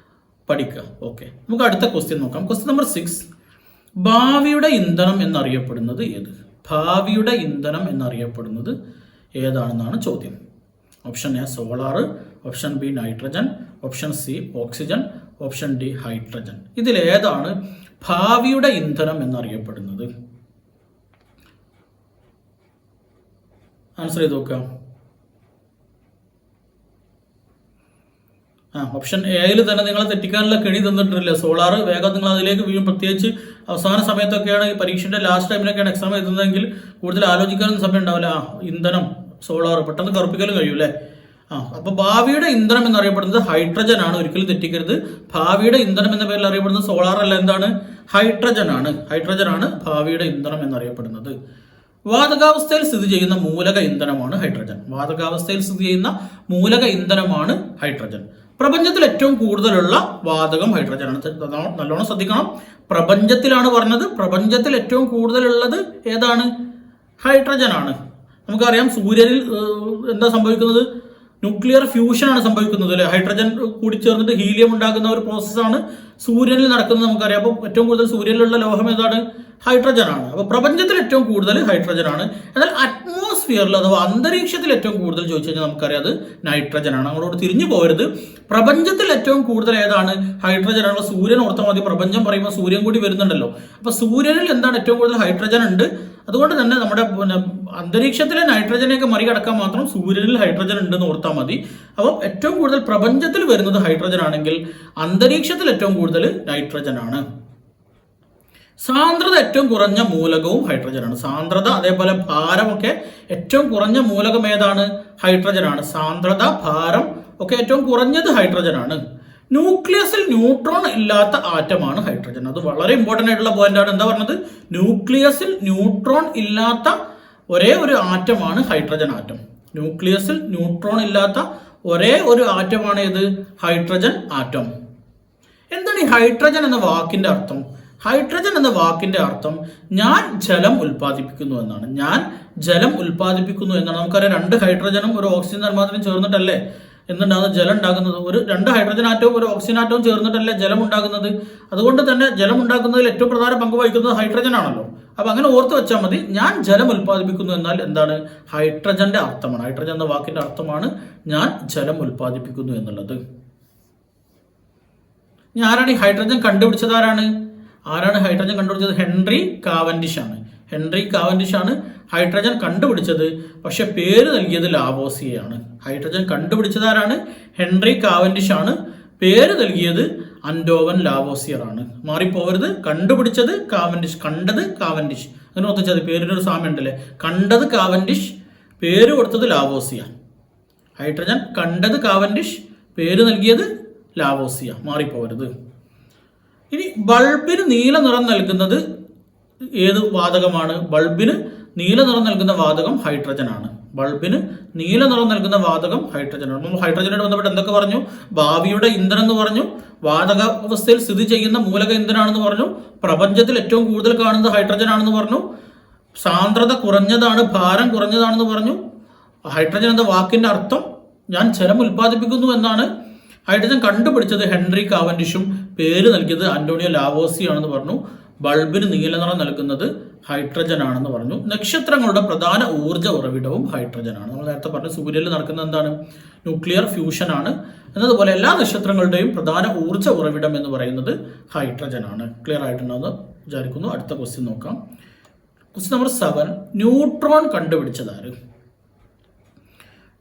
പഠിക്കുക. ഓക്കെ, നമുക്ക് അടുത്ത ക്വസ്റ്റ്യൻ നോക്കാം. Question number 6. ഭാവിയുടെ ഇന്ധനം എന്നറിയപ്പെടുന്നത് ഏത്? ഭാവിയുടെ ഇന്ധനം എന്നറിയപ്പെടുന്നത് ഏതാണെന്നാണ് ചോദ്യം. Option A solar, option B nitrogen, option C oxygen, option D hydrogen. ഇതിലേതാണ് ഭാവിയുടെ ഇന്ധനം എന്നറിയപ്പെടുന്നത്? ആൻസർ ചെയ്ത് നോക്കാം. ഓപ്ഷൻ എയിൽ തന്നെ നിങ്ങൾ തെറ്റിക്കാനുള്ള കെണി തന്നിട്ടില്ല. സോളാർ വേഗം നിങ്ങൾ അതിലേക്ക് വീഴും. പ്രത്യേകിച്ച് അവസാന സമയത്തൊക്കെയാണ് ഈ പരീക്ഷയുടെ ലാസ്റ്റ് ടൈമിലൊക്കെയാണ് എക്സാം എഴുതുന്നതെങ്കിൽ കൂടുതൽ ആലോചിക്കാനൊന്നും സമയം ഉണ്ടാവില്ല. ഇന്ധനം സോളാർ പെട്ടെന്ന് കറുപ്പിക്കലും കഴിയും അല്ലേ. അപ്പോൾ ഭാവിയുടെ ഇന്ധനം എന്നറിയപ്പെടുന്നത് ഹൈഡ്രജൻ ആണ്. ഒരിക്കലും തെറ്റിക്കരുത്. ഭാവിയുടെ ഇന്ധനം എന്ന പേരിൽ അറിയപ്പെടുന്നത് സോളാർ അല്ല, എന്താണ്? ഹൈഡ്രജൻ ആണ്. ഹൈഡ്രജൻ ആണ് ഭാവിയുടെ ഇന്ധനം എന്നറിയപ്പെടുന്നത്. വാതകാവസ്ഥയിൽ സ്ഥിതി ചെയ്യുന്ന മൂലക ഇന്ധനമാണ് ഹൈഡ്രജൻ. വാതകാവസ്ഥയിൽ സ്ഥിതി ചെയ്യുന്ന മൂലക ഇന്ധനമാണ് ഹൈഡ്രജൻ. പ്രപഞ്ചത്തിൽ ഏറ്റവും കൂടുതലുള്ള വാതകം ഹൈഡ്രജൻ ആണ്. നല്ലോണം ശ്രദ്ധിക്കണം. പ്രപഞ്ചത്തിലാണ് പറഞ്ഞത്. പ്രപഞ്ചത്തിൽ ഏറ്റവും കൂടുതലുള്ളത് ഏതാണ്? ഹൈഡ്രജൻ ആണ്. നമുക്കറിയാം സൂര്യനിൽ എന്താ സംഭവിക്കുന്നത്? ന്യൂക്ലിയർ ഫ്യൂഷൻ ആണ് സംഭവിക്കുന്നത് അല്ലെ. ഹൈഡ്രജൻ കൂടി ചേർന്നിട്ട് ഹീലിയം ഉണ്ടാകുന്ന ഒരു പ്രോസസ്സാണ് സൂര്യനിൽ നടക്കുന്നത് നമുക്കറിയാം. അപ്പോൾ ഏറ്റവും കൂടുതൽ സൂര്യനിലുള്ള ലോഹം ഏതാണ്? ഹൈഡ്രജൻ ആണ്. അപ്പോൾ പ്രപഞ്ചത്തിൽ ഏറ്റവും കൂടുതൽ ഹൈഡ്രജൻ ആണ്. എന്നാൽ അറ്റ്മോസ്ഫിയറിൽ അഥവാ അന്തരീക്ഷത്തിൽ ഏറ്റവും കൂടുതൽ ചോദിച്ചു കഴിഞ്ഞാൽ നമുക്കറിയാം അത് നൈട്രജൻ ആണ്. നമ്മളോട് തിരിഞ്ഞു പോകരുത്. പ്രപഞ്ചത്തിൽ ഏറ്റവും കൂടുതൽ ഏതാണ്? ഹൈഡ്രജൻ ആണ്. സൂര്യൻ ഓർത്താൽ മതി. പ്രപഞ്ചം പറയുമ്പോൾ സൂര്യൻ കൂടി വരുന്നുണ്ടല്ലോ. അപ്പോൾ സൂര്യനിൽ എന്താണ് ഏറ്റവും കൂടുതൽ ഹൈഡ്രജൻ ഉണ്ട്. അതുകൊണ്ട് തന്നെ നമ്മുടെ അന്തരീക്ഷത്തിലെ നൈട്രജനെയൊക്കെ മറികടക്കാൻ മാത്രം സൂര്യനിൽ ഹൈഡ്രജൻ ഉണ്ടെന്ന് ഓർത്താൽ മതി. അപ്പോൾ ഏറ്റവും കൂടുതൽ പ്രപഞ്ചത്തിൽ വരുന്നത് ഹൈഡ്രജൻ ആണെങ്കിൽ അന്തരീക്ഷത്തിൽ ഏറ്റവും കൂടുതൽ നൈട്രജൻ ആണ്. സാന്ദ്രത ഏറ്റവും കുറഞ്ഞ മൂലകവും ഹൈഡ്രജനാണ്. സാന്ദ്രത അതേപോലെ ഭാരമൊക്കെ ഏറ്റവും കുറഞ്ഞ മൂലകം ഏതാണ്? ഹൈഡ്രജനാണ്. സാന്ദ്രത, ഭാരം ഒക്കെ ഏറ്റവും കുറഞ്ഞത് ഹൈഡ്രജനാണ്. ന്യൂക്ലിയസിൽ ന്യൂട്രോൺ ഇല്ലാത്ത ആറ്റമാണ് ഹൈഡ്രജൻ. അത് വളരെ ഇമ്പോർട്ടൻ്റ് ആയിട്ടുള്ള പോയിന്റാണ്. എന്താ പറഞ്ഞത്? ന്യൂക്ലിയസിൽ ന്യൂട്രോൺ ഇല്ലാത്ത ഒരേ ഒരു ആറ്റമാണ് ഹൈഡ്രജൻ ആറ്റം. ന്യൂക്ലിയസിൽ ന്യൂട്രോൺ ഇല്ലാത്ത ഒരേ ഒരു ആറ്റമാണ് ഇത് ഹൈഡ്രജൻ ആറ്റം. എന്താണ് ഈ ഹൈഡ്രജൻ എന്ന വാക്കിന്റെ അർത്ഥം? ഹൈഡ്രജൻ എന്ന വാക്കിന്റെ അർത്ഥം ഞാൻ ജലം ഉൽപ്പാദിപ്പിക്കുന്നു എന്നാണ്. ഞാൻ ജലം ഉൽപ്പാദിപ്പിക്കുന്നു എന്നാണ്. നമുക്കറിയാം, 2 ഹൈഡ്രജനും ഒരു ഓക്സിജൻ തന്മാത്രയും ചേർന്നിട്ടല്ലേ എന്തുണ്ടാകുന്നത്? ജലം ഉണ്ടാകുന്നത്. 2 ഹൈഡ്രജൻ ആറ്റവും ഒരു ഓക്സിജൻ ആറ്റവും ചേർന്നിട്ടല്ലേ ജലം ഉണ്ടാകുന്നത്. അതുകൊണ്ട് തന്നെ ജലം ഉണ്ടാക്കുന്നതിൽ ഏറ്റവും പ്രധാന പങ്ക് വഹിക്കുന്നത് ഹൈഡ്രജൻ ആണല്ലോ. അപ്പൊ അങ്ങനെ ഓർത്ത് വെച്ചാൽ മതി. ഞാൻ ജലം ഉൽപ്പാദിപ്പിക്കുന്നു എന്നാൽ എന്താണ്? ഹൈഡ്രജന്റെ അർത്ഥമാണ്. ഹൈഡ്രജൻ എന്ന വാക്കിന്റെ അർത്ഥമാണ് ഞാൻ ജലം ഉൽപ്പാദിപ്പിക്കുന്നു എന്നുള്ളത്. ആരാണ് ഈ ഹൈഡ്രജൻ കണ്ടുപിടിച്ചത്? ആരാണ് ഹൈഡ്രജൻ കണ്ടുപിടിച്ചത്? ഹെൻറി കാവൻഡിഷ് ആണ്. ഹെൻറി കാവൻഡിഷ് ആണ് ഹൈഡ്രജൻ കണ്ടുപിടിച്ചത്. പക്ഷെ പേര് നൽകിയത് ലാവോസിയയാണ്. ഹൈഡ്രജൻ കണ്ടുപിടിച്ചത് ആരാണ്? ഹെൻറി കാവൻഡിഷ് ആണ്. പേര് നൽകിയത് അൻഡോവൻ ലാവോസിയർ ആണ്. മാറിപ്പോവരുത്. കണ്ടുപിടിച്ചത് കാവൻഡിഷ്, കണ്ടത് കാവൻഡിഷ്. അങ്ങനെ ഒത്തിച്ചത് പേരിനൊരു സാമ്യം ഉണ്ടല്ലേ. കണ്ടത് കാവൻഡിഷ്, പേര് കൊടുത്തത് ലാവോസിയ. ഹൈഡ്രജൻ കണ്ടത് കാവൻഡിഷ്, പേര് നൽകിയത് ലാവോസിയ. മാറിപ്പോവരുത്. ഇനി ബൾബിന് നീല നിറം നൽകുന്നത് ഏത് വാതകമാണ്? ബൾബിന് നീല നിറം നൽകുന്ന വാതകം ഹൈഡ്രജൻ ആണ്. ബൾബിന് നീല നിറം നൽകുന്ന വാതകം ഹൈഡ്രജനാണ്. നമ്മൾ ഹൈഡ്രജനോട് ബന്ധപ്പെട്ട് എന്തൊക്കെ പറഞ്ഞു? ഭാവിയുടെ ഇന്ധനം എന്ന് പറഞ്ഞു, വാതക അവസ്ഥയിൽ സ്ഥിതി ചെയ്യുന്ന മൂലക ഇന്ധനാണെന്ന് പറഞ്ഞു, പ്രപഞ്ചത്തിൽ ഏറ്റവും കൂടുതൽ കാണുന്നത് ഹൈഡ്രജൻ ആണെന്ന് പറഞ്ഞു, സാന്ദ്രത കുറഞ്ഞതാണ്, ഭാരം കുറഞ്ഞതാണെന്ന് പറഞ്ഞു. ഹൈഡ്രജൻ എന്ന വാക്കിന്റെ അർത്ഥം ഞാൻ ജലം ഉൽപ്പാദിപ്പിക്കുന്നു എന്നാണ്. ഹൈഡ്രജൻ കണ്ടുപിടിച്ചത് ഹെൻറി കാവൻഡിഷും പേര് നൽകിയത് അന്റോണിയോ ലാവോസി ആണെന്ന് പറഞ്ഞു. ബൾബിന് നീല നിറം നൽകുന്നത് ഹൈഡ്രജൻ ആണെന്ന് പറഞ്ഞു. നക്ഷത്രങ്ങളുടെ പ്രധാന ഊർജ്ജ ഉറവിടവും ഹൈഡ്രജൻ ആണ്. നമ്മൾ നേരത്തെ പറഞ്ഞു സൂര്യനിൽ നടക്കുന്ന എന്താണ്? ന്യൂക്ലിയർ ഫ്യൂഷൻ ആണ്. എന്നതുപോലെ എല്ലാ നക്ഷത്രങ്ങളുടെയും പ്രധാന ഊർജ്ജ ഉറവിടം എന്ന് പറയുന്നത് ഹൈഡ്രജൻ ആണ്. ക്ലിയർ ആയിട്ടുണ്ടെന്ന് വിചാരിക്കുന്നു. അടുത്ത ക്വസ്റ്റ്യൻ നോക്കാം. Question number 7. ന്യൂട്രോൺ കണ്ടുപിടിച്ചതാര്?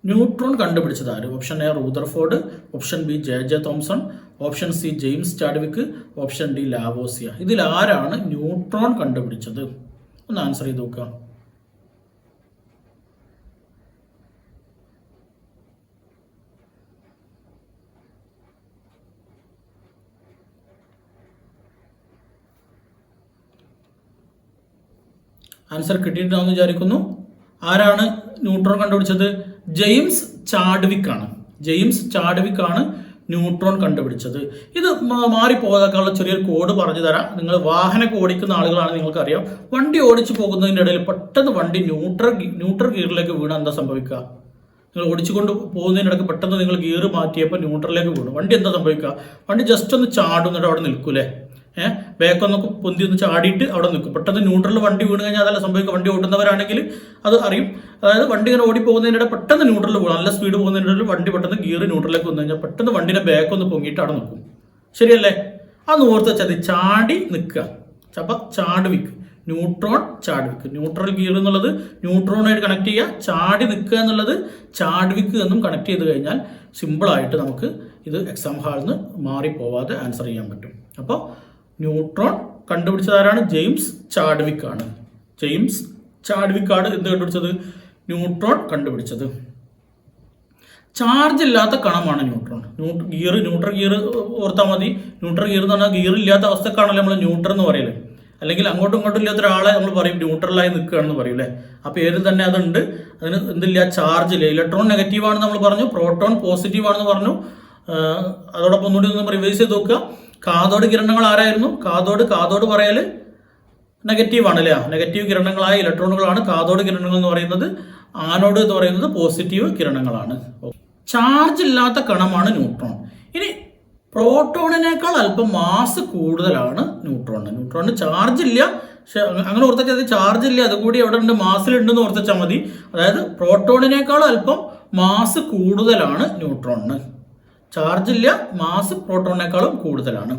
ന്യൂട്രോൺ കണ്ടുപിടിച്ചതാര്? Option A Rutherford, option B J Thomson, option C James Chadwick, option D Lavoisier. ഇതിൽ ആരാണ് ന്യൂട്രോൺ കണ്ടുപിടിച്ചത്? ഒന്ന് ആൻസർ ചെയ്ത് നോക്കുക. ആൻസർ കിട്ടിയിട്ടുണ്ടാവുമെന്ന് വിചാരിക്കുന്നു. ആരാണ് ന്യൂട്രോൺ കണ്ടുപിടിച്ചത്? ജെയിംസ് ചാഡ്വിക്ക് ആണ്. ജെയിംസ് ചാഡ്വിക്ക് ആണ് ന്യൂട്രോൺ കണ്ടുപിടിച്ചത്. ഇത് മാറിപ്പോകാനുള്ള ചെറിയൊരു കോഡ് പറഞ്ഞു തരാം. നിങ്ങൾ വാഹനമൊക്കെ ഓടിക്കുന്ന ആളുകളാണ്, നിങ്ങൾക്കറിയാം. വണ്ടി ഓടിച്ചു പോകുന്നതിൻ്റെ ഇടയിൽ പെട്ടെന്ന് വണ്ടി ന്യൂട്രൽ ഗിയറിലേക്ക് വീണാൽ എന്താ സംഭവിക്കുക? നിങ്ങൾ ഓടിച്ചുകൊണ്ട് പോകുന്നതിനിടയ്ക്ക് പെട്ടെന്ന് നിങ്ങൾ ഗിയർ മാറ്റിയപ്പോൾ ന്യൂട്രലിലേക്ക് വീണു. വണ്ടി എന്താ സംഭവിക്കുക? വണ്ടി ജസ്റ്റ് ഒന്ന് ചാടുന്നിട്ട് അവിടെ നിൽക്കൂലേ. ബാക്കൊന്ന് പൊന്തി ഒന്ന് ചാടിയിട്ട് അവിടെ നിൽക്കും. പെട്ടെന്ന് ന്യൂട്രലിൽ വണ്ടി വീണ് കഴിഞ്ഞാൽ അതല്ല സംഭവിക്കുക. വണ്ടി ഓടുന്നവരാണെങ്കിൽ അത് അറിയും. അതായത് വണ്ടി ഇങ്ങനെ ഓടി പോകുന്നതിനിടെ പെട്ടെന്ന് ന്യൂട്രലിൽ പോകും. നല്ല സ്പീഡ് പോകുന്നതിനിടയിൽ വണ്ടി പെട്ടെന്ന് ഗിയർ ന്യൂട്രലിലേക്ക് വന്നു കഴിഞ്ഞാൽ പെട്ടെന്ന് വണ്ടിയുടെ ബാക്കൊന്ന് പൊങ്ങിയിട്ട് അവിടെ നിൽക്കും. ശരിയല്ലേ? അതൊന്ന് ഓർത്ത് വെച്ചാൽ ചാടി നിൽക്കുക. അപ്പം Chadwick, neutron Chadwick. Neutral gear എന്നുള്ളത് ന്യൂട്രോണായിട്ട് കണക്ട് ചെയ്യുക, ചാടി നിൽക്കുക എന്നുള്ളത് ചാഡ്വിക്ക് എന്നും കണക്ട് ചെയ്ത് കഴിഞ്ഞാൽ സിമ്പിളായിട്ട് നമുക്ക് ഇത് എക്സാം ഹാളിൽ നിന്ന് മാറിപ്പോവാതെ ആൻസർ ചെയ്യാൻ പറ്റും. അപ്പോൾ ന്യൂട്രോൺ കണ്ടുപിടിച്ചതാരാണ്? ജെയിംസ് ചാഡ്വിക്ക് ആണ്. ജെയിംസ് ചാഡ്വിക്ക് ആണ് എന്ത് കണ്ടുപിടിച്ചത്? ന്യൂട്രോൺ കണ്ടുപിടിച്ചത്. ചാർജ് ഇല്ലാത്ത കണമാണ് ന്യൂട്രോൺ. ന്യൂട്രൽ ഗിയർ ഓർത്താൽ മതി. ന്യൂട്രൽ ഗിയർ എന്ന് പറഞ്ഞാൽ ഗിയർ ഇല്ലാത്ത അവസ്ഥക്കാണല്ലോ നമ്മൾ ന്യൂട്രൽ എന്ന് പറയല്. അല്ലെങ്കിൽ അങ്ങോട്ടും ഇങ്ങോട്ടും ഇല്ലാത്ത ഒരാളെ നമ്മൾ പറയും ന്യൂട്രലായി നിൽക്കുകയാണെന്ന് പറയും അല്ലേ. ആ പേര് തന്നെ അതുണ്ട്. അതിന് എന്തില്ല? ചാർജ് ഇല്ല. ഇലക്ട്രോൺ നെഗറ്റീവ് ആണെന്ന് നമ്മൾ പറഞ്ഞു, പ്രോട്ടോൺ പോസിറ്റീവ് ആണെന്ന് പറഞ്ഞു. അതോടൊപ്പം ഒന്നുകൂടി ഒന്ന് റിവൈസ് ചെയ്ത് നോക്കുക. കാഥോഡ് കിരണങ്ങൾ ആരായിരുന്നു? കാഥോഡ് പറയല് നെഗറ്റീവ് ആണ് അല്ലേ. നെഗറ്റീവ് കിരണങ്ങളായ ഇലക്ട്രോണുകളാണ് കാഥോഡ് കിരണങ്ങൾ എന്ന് പറയുന്നത്. ആനോഡ് എന്ന് പറയുന്നത് പോസിറ്റീവ് കിരണങ്ങളാണ്. ചാർജ് ഇല്ലാത്ത കണമാണ് ന്യൂട്രോൺ. ഇനി പ്രോട്ടോണിനേക്കാൾ അല്പം മാസ് കൂടുതലാണ് ന്യൂട്രോണിന്. ന്യൂട്രോണിന് ചാർജ് ഇല്ല. പക്ഷെ അങ്ങനെ ഓർത്താൽ മതി. ചാർജ് ഇല്ല, അതുകൂടി അവിടെ ഉണ്ട്, മാസിലുണ്ടെന്ന് ഓർത്താൽ മതി. അതായത് പ്രോട്ടോണിനേക്കാൾ അല്പം മാസ് കൂടുതലാണ് ന്യൂട്രോണിന്. ചാർജ് ഇല്ല, മാസ് പ്രോട്ടോണിനേക്കാളും കൂടുതലാണ്.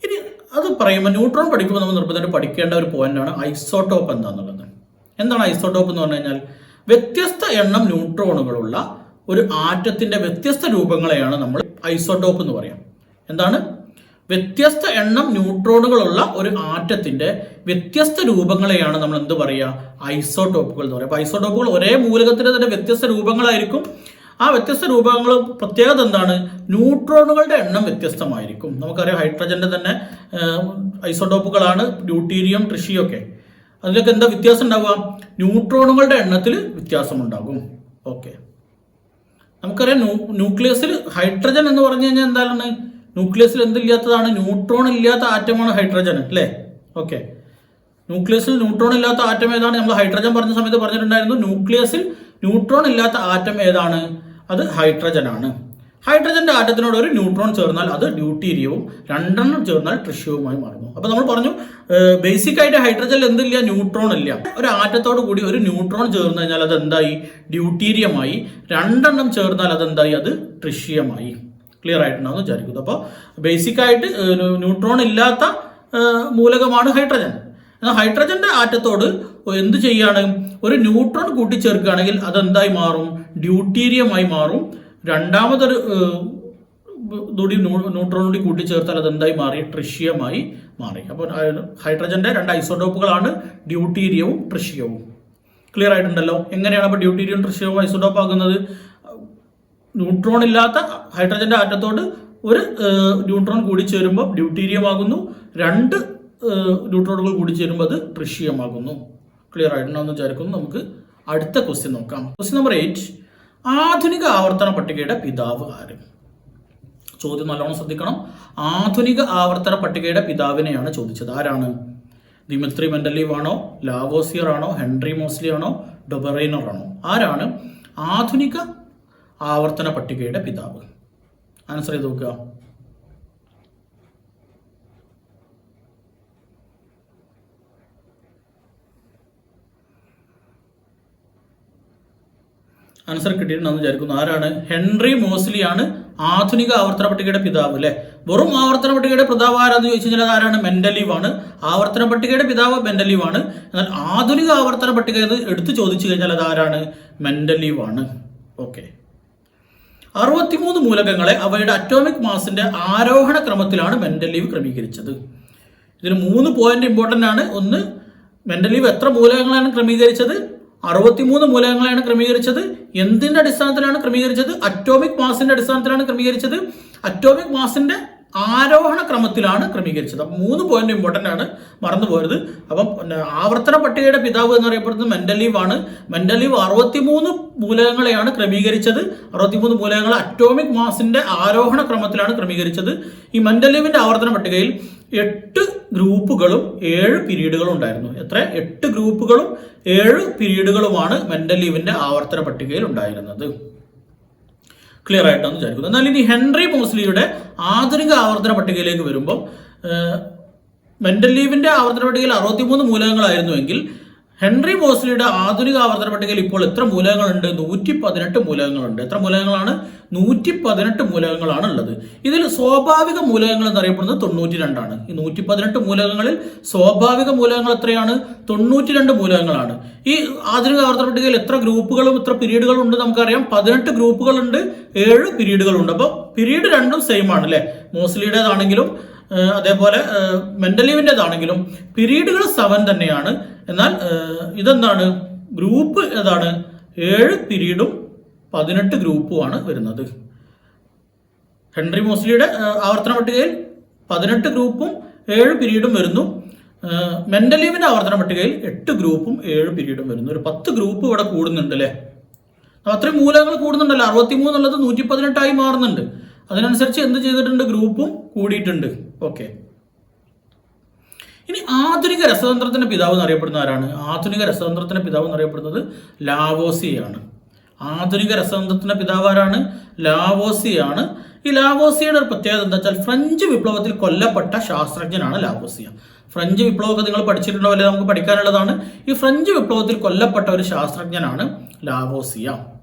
ഇനി അത് പറയുമ്പോൾ ന്യൂട്രോൺ പഠിക്കുമ്പോൾ നമ്മൾ നിർബന്ധമായിട്ട് പഠിക്കേണ്ട ഒരു പോയിന്റാണ് ഐസോട്ടോപ്പ് എന്താണെന്നുള്ളത്. എന്താണ് ഐസോട്ടോപ്പ് എന്ന് പറഞ്ഞു കഴിഞ്ഞാൽ വ്യത്യസ്ത എണ്ണം ന്യൂട്രോണുകളുള്ള ഒരു ആറ്റത്തിന്റെ വ്യത്യസ്ത രൂപങ്ങളെയാണ് നമ്മൾ ഐസോട്ടോപ്പ് എന്ന് പറയാം. എന്താണ്? വ്യത്യസ്ത എണ്ണം ന്യൂട്രോണുകളുള്ള ഒരു ആറ്റത്തിന്റെ വ്യത്യസ്ത രൂപങ്ങളെയാണ് നമ്മൾ എന്ത് പറയുക, ഐസോടോപ്പുകൾ എന്ന് പറയുക. അപ്പോൾ ഐസോടോപ്പുകൾ ഒരേ മൂലകത്തിന്റെ തന്നെ വ്യത്യസ്ത രൂപങ്ങളായിരിക്കും. ആ വ്യത്യസ്ത രൂപങ്ങൾ പ്രത്യേകത എന്താണ്, ന്യൂട്രോണുകളുടെ എണ്ണം വ്യത്യസ്തമായിരിക്കും. നമുക്കറിയാം ഹൈഡ്രജന്റെ തന്നെ ഐസോടോപ്പുകളാണ് ഡ്യൂട്ടീരിയം, ട്രിഷിയം ഒക്കെ. അതിലൊക്കെ എന്താ വ്യത്യാസം ഉണ്ടാവുക, ന്യൂട്രോണുകളുടെ എണ്ണത്തിൽ വ്യത്യാസമുണ്ടാകും. ഓക്കെ, നമുക്കറിയാം ന്യൂക്ലിയസിൽ ഹൈഡ്രജൻ എന്ന് പറഞ്ഞു കഴിഞ്ഞാൽ എന്താണ്, ന്യൂക്ലിയസിൽ എന്തില്ലാത്തതാണ്, ന്യൂട്രോൺ ഇല്ലാത്ത ആറ്റമാണ് ഹൈഡ്രജൻ അല്ലേ. ഓക്കെ, ന്യൂക്ലിയസിൽ ന്യൂട്രോൺ ഇല്ലാത്ത ആറ്റം ഏതാണ്, നമ്മൾ ഹൈഡ്രജൻ പറഞ്ഞ സമയത്ത് പറഞ്ഞിട്ടുണ്ടായിരുന്നു. ന്യൂക്ലിയസിൽ ന്യൂട്രോൺ ഇല്ലാത്ത ആറ്റം ഏതാണ്, അത് ഹൈഡ്രജൻ ആണ്. ഹൈഡ്രജന്റെ ആറ്റത്തിനോട് ഒരു ന്യൂട്രോൺ ചേർന്നാൽ അത് ഡ്യൂട്ടീരിയവും, രണ്ടെണ്ണം ചേർന്നാൽ ട്രിഷ്യവുമായി മാറുന്നു. അപ്പൊ നമ്മൾ പറഞ്ഞു ബേസിക് ആയിട്ട് ഹൈഡ്രജനിൽ എന്തില്ല, ന്യൂട്രോൺ ഇല്ല. ഒരു ആറ്റത്തോട് കൂടി ഒരു ന്യൂട്രോൺ ചേർന്ന് കഴിഞ്ഞാൽ അത് എന്തായി, ഡ്യൂട്ടീരിയമായി. രണ്ടെണ്ണം ചേർന്നാൽ അത് എന്തായി, അത് ട്രിഷ്യമായി. ക്ലിയർ ആയിട്ടുണ്ടാവും വിചാരിക്കുന്നു. അപ്പോൾ ബേസിക് ആയിട്ട് ന്യൂട്രോൺ ഇല്ലാത്ത മൂലകമാണ് ഹൈഡ്രജൻ. എന്നാൽ ഹൈഡ്രജന്റെ ആറ്റത്തോട് എന്ത് ചെയ്യാണ്, ഒരു ന്യൂട്രോൺ കൂട്ടിച്ചേർക്കുകയാണെങ്കിൽ അതെന്തായി മാറും, ഡ്യൂട്ടീരിയമായി മാറും. രണ്ടാമതൊരു ന്യൂട്രോൺ കൂടി കൂട്ടിച്ചേർത്താൽ അതെന്തായി മാറി, ട്രിഷ്യമായി മാറി. അപ്പോൾ ഹൈഡ്രജന്റെ രണ്ട് ഐസോടോപ്പുകളാണ് ഡ്യൂട്ടീരിയവും ട്രിഷ്യവും. ക്ലിയർ ആയിട്ടുണ്ടല്ലോ. എങ്ങനെയാണ് അപ്പോൾ ഡ്യൂട്ടീരിയവും ട്രിഷ്യവും ഐസോടോപ്പ് ആകുന്നത്, ന്യൂട്രോൺ ഇല്ലാത്ത ഹൈഡ്രജന്റെ ആറ്റത്തോട് ഒരു ന്യൂട്രോൺ കൂടി ചേരുമ്പോൾ ഡ്യൂട്ടീരിയം ആകുന്നു, രണ്ട് ന്യൂട്രോണുകൾ കൂടി ചേരുമ്പോൾ അത് ട്രിഷ്യമാകുന്നു. ക്ലിയർ ആയിട്ടുണ്ടെന്ന് വിചാരിക്കുന്നു. നമുക്ക് അടുത്ത ക്വസ്റ്റ്യൻ നോക്കാം. ക്വസ്റ്റ്യൻ നമ്പർ 8, ആധുനിക ആവർത്തന പട്ടികയുടെ പിതാവ് ആര്? ചോദ്യം നല്ലോണം ശ്രദ്ധിക്കണം. ആധുനിക ആവർത്തന പട്ടികയുടെ പിതാവിനെയാണ് ചോദിച്ചത്. ആരാണ്? ദിമിത്രി മെൻഡലീവ് ആണോ, ലാവോസിയർ ആണോ, ഹെൻറി മോസ്ലി ആണോ, ഡൊബറൈനർ ആണോ? ആരാണ് ആധുനിക ആവർത്തന പട്ടികയുടെ പിതാവ്? ആൻസർ ചെയ്ത് നോക്കുക. ആൻസർ കിട്ടിയിട്ടുണ്ടെന്ന് വിചാരിക്കുന്നു. ആരാണ്? ഹെൻറി മോസ്ലി ആണ് ആധുനിക ആവർത്തന പട്ടികയുടെ പിതാവ് അല്ലെ. വെറും ആവർത്തന പട്ടികയുടെ പിതാവ് ആരാന്ന് ചോദിച്ചു കഴിഞ്ഞാൽ ആരാണ്? മെൻഡലീവ് ആണ്. ആവർത്തന പട്ടികയുടെ പിതാവ് മെൻഡലീവ് ആണ്. എന്നാൽ ആധുനിക ആവർത്തന പട്ടിക എടുത്ത് ചോദിച്ചു കഴിഞ്ഞാൽ അത് ആരാണ്? മെൻഡലീവ് ആണ്. ഓക്കെ, 63 മൂലകങ്ങളെ അവയുടെ അറ്റോമിക് മാസിന്റെ ആരോഹണ ക്രമത്തിലാണ് മെൻഡലീവ് ക്രമീകരിച്ചത്. ഇതിൽ 3 പോയിന്റ് ഇമ്പോർട്ടന്റ് ആണ്. ഒന്ന്, മെൻഡലീവ് എത്ര മൂലകങ്ങളാണ് ക്രമീകരിച്ചത്? 63 മൂലകങ്ങളാണ് ക്രമീകരിച്ചത്. എന്തിന്റെ അടിസ്ഥാനത്തിലാണ് ക്രമീകരിച്ചത്? അറ്റോമിക് മാസിന്റെ അടിസ്ഥാനത്തിലാണ് ക്രമീകരിച്ചത്. അറ്റോമിക് മാസിന്റെ ആരോഹണ ക്രമത്തിലാണ് ക്രമീകരിച്ചത്. അപ്പം 3 പോയിന്റ് ഇമ്പോർട്ടന്റ് ആണ്, മറന്നുപോയത്. അപ്പം ആവർത്തന പട്ടികയുടെ പിതാവ് എന്നറിയപ്പെടുന്നത് മെൻഡലീവ് ആണ്. മെൻഡലീവ് 63 മൂലകങ്ങളെയാണ് ക്രമീകരിച്ചത്. 63 മൂലകങ്ങൾ അറ്റോമിക് മാസിന്റെ ആരോഹണ ക്രമത്തിലാണ് ക്രമീകരിച്ചത്. ഈ മെൻഡലീവിന്റെ ആവർത്തന പട്ടികയിൽ 8 ഗ്രൂപ്പുകളും 7 പീരീഡുകളും ഉണ്ടായിരുന്നു. എത്ര? 8 ഗ്രൂപ്പുകളും 7 പീരീഡുകളുമാണ് മെൻഡലീവിന്റെ ആവർത്തന പട്ടികയിൽ ഉണ്ടായിരുന്നത്. ക്ലിയർ ആയിട്ടാണ് വിചാരിക്കുന്നത്. എന്നാൽ ഇനി ഹെൻറി മോസ്ലിയുടെ ആധുനിക ആവർത്തന പട്ടികയിലേക്ക് വരുമ്പോൾ മെൻഡലീവിന്റെ ആവർത്തന പട്ടികയിൽ 63 മൂലകങ്ങളായിരുന്നുവെങ്കിൽ ഹെൻറി മോസ്ലിയുടെ ആധുനിക ആവർത്തന പട്ടികയിൽ ഇപ്പോൾ എത്ര മൂലകങ്ങളുണ്ട്? 118 മൂലകങ്ങളുണ്ട്. എത്ര മൂലകങ്ങളാണ്? 118 മൂലകങ്ങളാണ് ഉള്ളത്. ഇതിൽ സ്വാഭാവിക മൂലകങ്ങൾ എന്നറിയപ്പെടുന്നത് 92 ആണ്. ഈ 118 മൂലകങ്ങളിൽ സ്വാഭാവിക മൂലകങ്ങൾ എത്രയാണ്? 92 മൂലകങ്ങളാണ്. ഈ ആധുനിക ആവർത്തന പട്ടികയിൽ എത്ര ഗ്രൂപ്പുകളും എത്ര പീരീഡുകളും ഉണ്ട് നമുക്കറിയാം. 18 ഗ്രൂപ്പുകളുണ്ട്, 7 പീരീഡുകളുണ്ട്. അപ്പോൾ പീരീഡ് രണ്ടും സെയിം ആണ് അല്ലെ. മോസ്ലിയുടേതാണെങ്കിലും അതേപോലെ മെൻഡലീവിൻ്റെതാണെങ്കിലും പീരീഡുകൾ 7 തന്നെയാണ്. എന്നാൽ ഇതെന്താണ്? ഗ്രൂപ്പ് ഏതാണ്? 7 പീരീഡും 18 ഗ്രൂപ്പുമാണ് വരുന്നത്. ഹെൻറി മോസ്ലിയുടെ ആവർത്തന പട്ടികയിൽ 18 ഗ്രൂപ്പും 7 പീരീഡും വരുന്നു. മെൻഡലീവിന്റെ ആവർത്തന പട്ടികയിൽ 8 ഗ്രൂപ്പും 7 പീരീഡും വരുന്നു. ഒരു 10 ഗ്രൂപ്പ് ഇവിടെ കൂടുന്നുണ്ട് അല്ലേ. അത്രയും മൂലകങ്ങൾ കൂടുന്നുണ്ടല്ലോ. 63 എന്നുള്ളത് 118 ആയി മാറുന്നുണ്ട്. അതിനനുസരിച്ച് എന്ത് ചെയ്തിട്ടുണ്ട്? ഗ്രൂപ്പും കൂടിയിട്ടുണ്ട്. ഓക്കെ, ഇനി ആധുനിക രസതന്ത്രത്തിന്റെ പിതാവ് എന്നറിയപ്പെടുന്ന ആരാണ്? ആധുനിക രസതന്ത്രത്തിന്റെ പിതാവ് എന്നറിയപ്പെടുന്നത് ലാവോസിയാണ്. ആധുനിക രസതന്ത്രത്തിന്റെ പിതാവ് ആരാണ്? ലാവോസിയാണ്. ഈ ലാവോസിയുടെ ഒരു പ്രത്യേകത എന്താ വെച്ചാൽ ഫ്രഞ്ച് വിപ്ലവത്തിൽ കൊല്ലപ്പെട്ട ശാസ്ത്രജ്ഞനാണ് ലാവോസിയ. ഫ്രഞ്ച് വിപ്ലവമൊക്കെ നിങ്ങൾ പഠിച്ചിട്ടുണ്ടോ അല്ലെ? നമുക്ക് പഠിക്കാനുള്ളതാണ്. ഈ ഫ്രഞ്ച് വിപ്ലവത്തിൽ കൊല്ലപ്പെട്ട ഒരു ശാസ്ത്രജ്ഞനാണ് ലാവോസിയ.